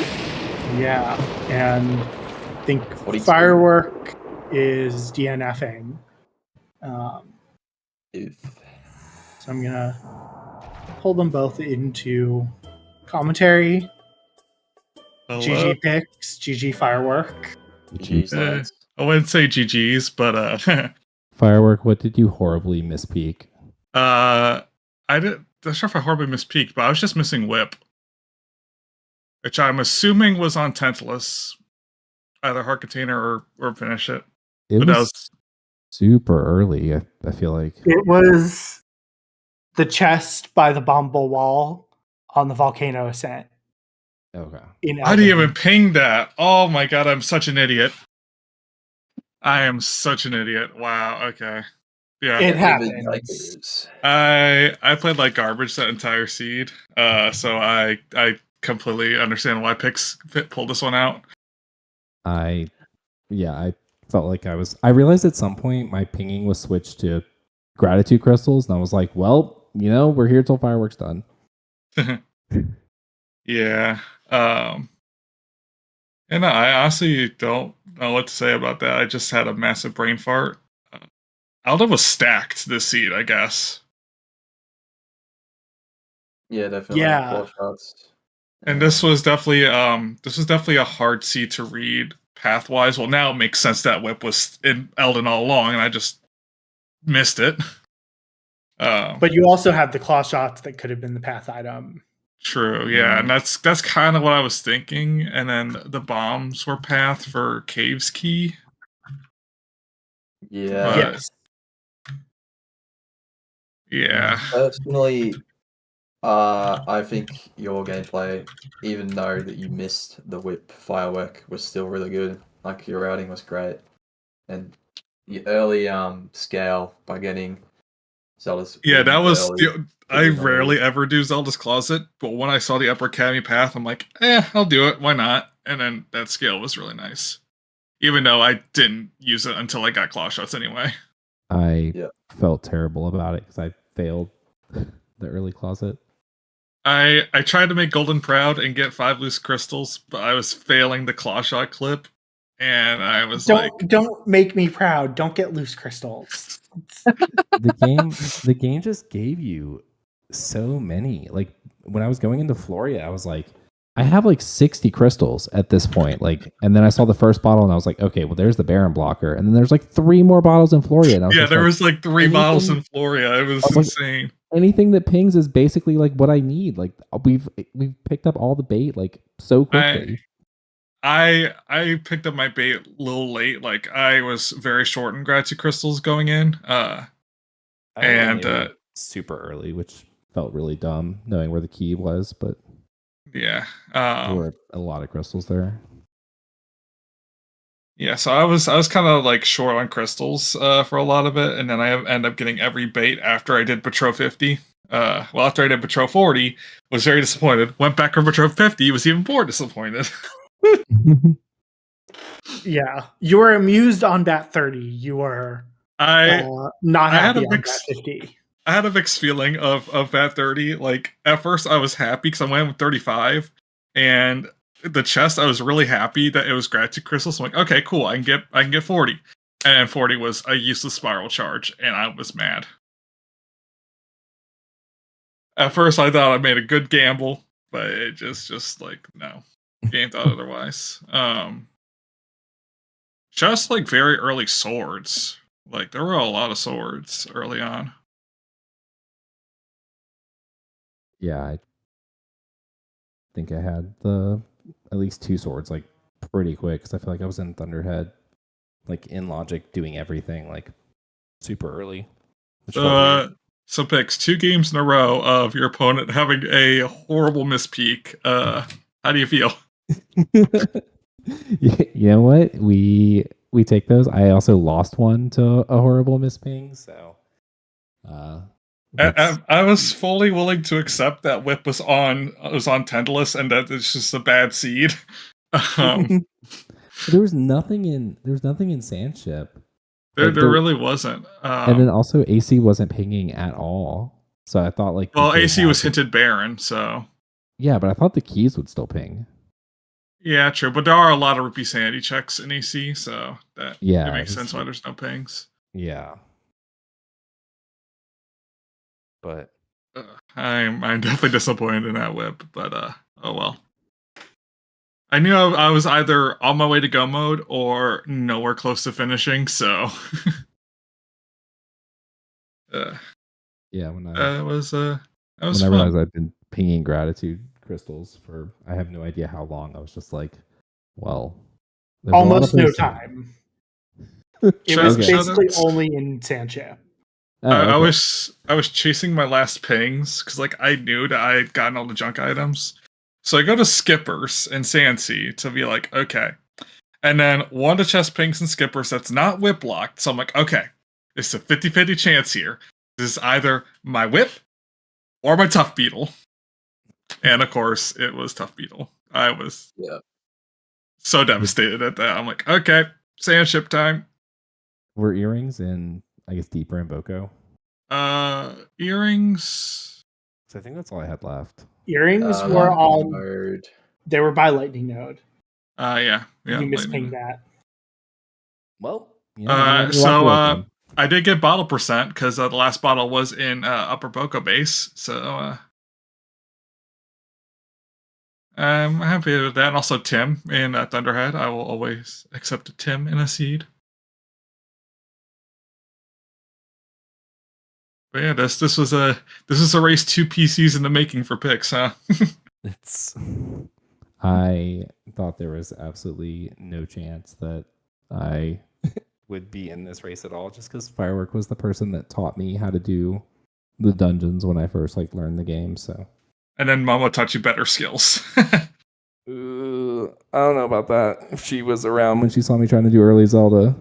Yeah, and I think 42. Firework is DNFing. So I'm gonna pull them both into commentary. Hello? GG picks, GG Firework. GG's, lads. I wouldn't say GG's, but Firework, what did you horribly misspeak? I'm not sure if I horribly mispeaked, but I was just missing whip, which I'm assuming was on Tantalus, either Heart Container or finish it. It But was, that was super early, I feel like. It was the chest by the Bumble Wall on the volcano ascent. Okay. I didn't even ping that. Oh my god, I'm such an idiot. I am such an idiot. Wow. Okay. Yeah. It happens. I played like garbage that entire seed. So I completely understand why picks pulled this one out. I felt like I realized at some point my pinging was switched to gratitude crystals, and I was like, well, we're here till Fireworks done. Yeah. And I honestly don't know what to say about that. I just had a massive brain fart. Eldin was stacked this seed, I guess. Yeah, definitely. Yeah. Claw shots. And this was definitely a hard seed to read pathwise. Well, now it makes sense that whip was in Eldin all along, and I just missed it. But you also had the claw shots that could have been the path item. True, yeah, and that's kind of what I was thinking. And then the bombs were path for Cave's Key. Yeah. Yes. Yeah. Personally, I think your gameplay, even though that you missed the whip firework, was still really good. Like, your routing was great. And the early scale by getting Zelda's. Yeah, that was. early, I rarely ever do Zelda's Closet, but when I saw the Upper Academy path, I'm like, I'll do it. Why not? And then that scale was really nice. Even though I didn't use it until I got claw shots anyway. I felt terrible about it because I failed the early closet. I tried to make Golden proud and get 5 loose crystals, but I was failing the claw shot clip, and I was don't make me proud. Don't get loose crystals. The game just gave you so many. Like, when I was going into Floria, I was like, I have like 60 crystals at this point. Like, and then I saw the first bottle and I was like, okay, well, there's the Baron blocker. And then there's like 3 more bottles in Floria. And I was there was like 3 bottles in Floria. It was insane. Like, anything that pings is basically like what I need. Like, we've picked up all the bait like so quickly. I picked up my bait a little late. Like, I was very short in gratitude crystals going in. Super early, which felt really dumb knowing where the key was, but yeah, there were a lot of crystals there. Yeah, so I was kind of like short on crystals for a lot of it, and then I end up getting every bait after I did Patrol 50. After I did Patrol 40, was very disappointed. Went back on Patrol 50, was even more disappointed. Yeah, you were amused on bat 30. You were not happy on bat 50. I had a mixed feeling of bat 30. Like, at first I was happy because I went with 35, and the chest I was really happy that it was gratitude crystals. So I'm like, okay, cool, I can get 40, and 40 was a useless spiral charge, and I was mad. At first I thought I made a good gamble, but it just like, no, game thought otherwise. Just like very early swords. Like, there were a lot of swords early on. Yeah, I think I had at least 2 swords like pretty quick because I feel like I was in Thunderhead, like in logic, doing everything like super early. So picks 2 games in a row of your opponent having a horrible mispeak. How do you feel? You know what? We take those. I also lost one to a horrible misping, so I was fully willing to accept that whip was on Tendalus and that it's just a bad seed. There was nothing in Sandship There, Like, there really wasn't. and then also AC wasn't pinging at all. So I thought like Well, they AC had was to- hinted barren, so Yeah, but I thought the keys would still ping. yeah, true. But there are a lot of repeat sanity checks in AC, so that Yeah, it makes sense why there's no pings. Yeah. But I'm definitely disappointed in that whip, but oh well. I knew I was either on my way to go mode or nowhere close to finishing, so yeah, when that was when I fun. realized I'd been pinging gratitude crystals for I have no idea how long, I was just like, well, there's a lot of Almost no places- time. It was Okay. basically only in Sanche. Oh, I okay. was chasing my last pings because like I knew that I had gotten all the junk items. So I go to Skippers and Sansi to be like, okay. And then one of the chest pings and Skippers that's not whip locked. So I'm like, okay, it's a 50-50 chance here. This is either my whip or my tough beetle. And of course, it was tough beetle. I was so devastated at that. I'm like, okay, sand ship time. Were earrings in, I guess, deeper in Boko? Earrings. So I think that's all I had left. Earrings were on. mode. They were by lightning node. Yeah. You lightning. mispinged that. Well, I did get bottle percent because the last bottle was in Upper Boko base, so I'm happy with that. And also Tim in Thunderhead. I will always accept a Tim in a seed. But yeah, this was a race 2 PCs in the making for picks, huh? I thought there was absolutely no chance that I would be in this race at all, just because Firework was the person that taught me how to do the dungeons when I first learned the game. So, and then Momo taught you better skills. I don't know about that. If she was around when she saw me trying to do early Zelda,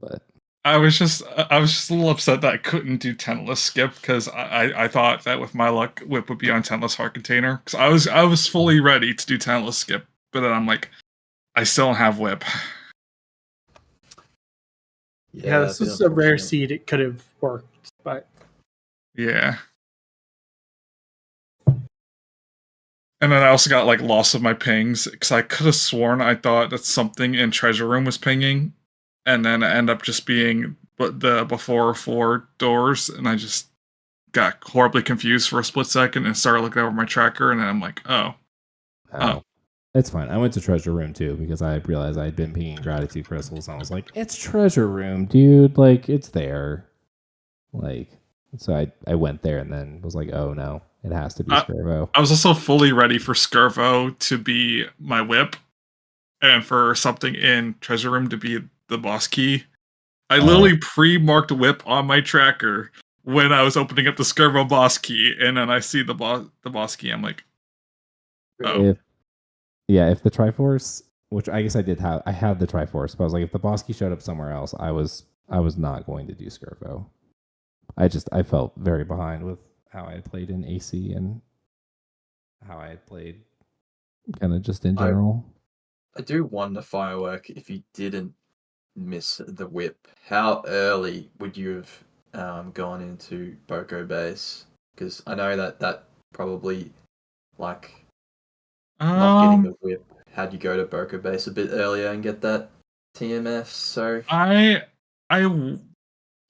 but I was just a little upset that I couldn't do tentless skip because I thought that with my luck whip would be on tentless heart container because I was fully ready to do tentless skip, but then I'm like, I still don't have whip. Yeah, this was a rare seed. It could have worked, but yeah. And then I also got loss of my pings because I could have sworn I thought that something in treasure room was pinging. And then it ended up just being the before 4 doors, and I just got horribly confused for a split second and started looking over my tracker, and then I'm like, oh. It's fine. I went to treasure room too because I realized I had been pinging gratitude crystals, and I was like, "It's treasure room, dude! It's there." So I went there and then was like, "Oh no, it has to be Skirvo." I was also fully ready for Skirvo to be my whip, and for something in treasure room to be the boss key. I literally pre-marked whip on my tracker when I was opening up the Skirvo boss key, and then I see the boss key. I'm like, oh. If the Triforce, which I guess I had the Triforce, but I was like, if the boss key showed up somewhere else, I was not going to do Skirvo. I felt very behind with how I had played in AC and how I had played kind of just in general. I do wonder, Firework, if you didn't miss the whip, how early would you have gone into Boko base? Because I know that probably not getting the whip had you go to Boko base a bit earlier and get that TMF. So I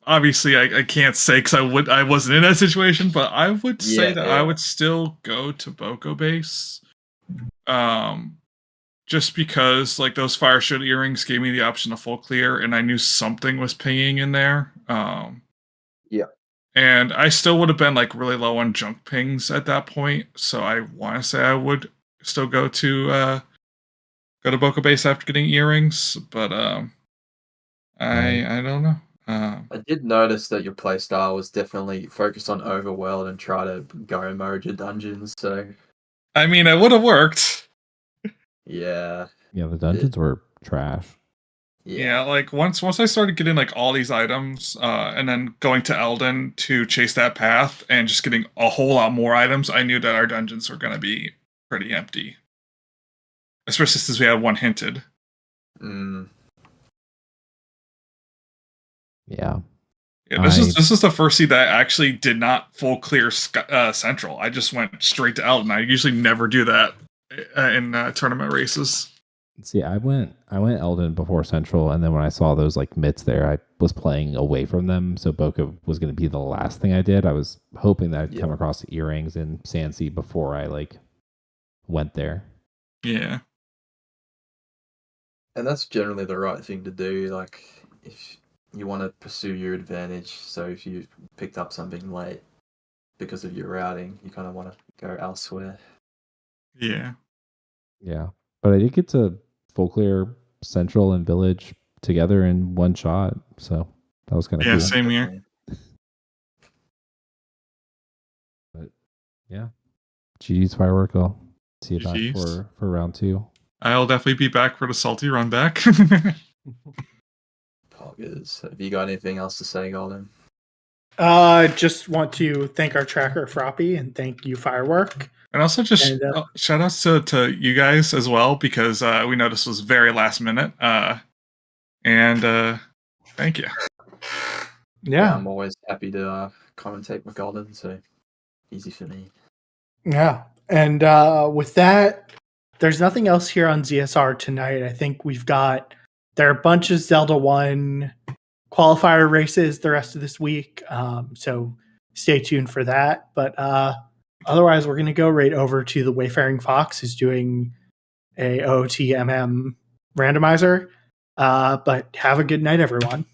obviously I can't say because I wasn't in that situation, but I would say that I would still go to Boko base, just because those fire shield earrings gave me the option to full clear, and I knew something was pinging in there. And I still would have been really low on junk pings at that point, so I want to say I would still go to Boko base after getting earrings, but I don't know. I did notice that your playstyle was definitely focused on overworld and try to go mode your dungeons. So I mean, it would have worked. Yeah, the dungeons were trash. Yeah, once I started getting all these items, and then going to Eldin to chase that path and just getting a whole lot more items, I knew that our dungeons were going to be pretty empty. Especially since we had one hinted. Yeah. Yeah, this is the first seed that I actually did not full clear Central. I just went straight to Eldin. I usually never do that in tournament races. See, I went Eldin before Central, and then when I saw those like mitts there, I was playing away from them. So Boca was going to be the last thing I did. I was hoping that I'd come across the earrings in Sansi before I like went there. Yeah. And that's generally the right thing to do. Like, if you want to pursue your advantage, so if you picked up something late because of your routing, you kind of want to go elsewhere. Yeah. Yeah. But I did get to full clear Central and Village together in one shot. So that was kind of cool. Yeah, same here. But yeah. GG's Firework. I'll see you back for round 2. I'll definitely be back for the salty run back. Poggers. Have you got anything else to say, Golden? Just want to thank our tracker Froppy and thank you Firework. And also just shout outs to you guys as well, because we know this was very last minute. And thank you. Yeah. I'm always happy to commentate with Golden, so easy for me. Yeah. And with that, there's nothing else here on ZSR tonight. I think there are a bunch of Zelda 1 qualifier races the rest of this week. So stay tuned for that. But otherwise, we're going to go right over to the Wayfaring Fox, who's doing a OOTMM randomizer. But have a good night, everyone.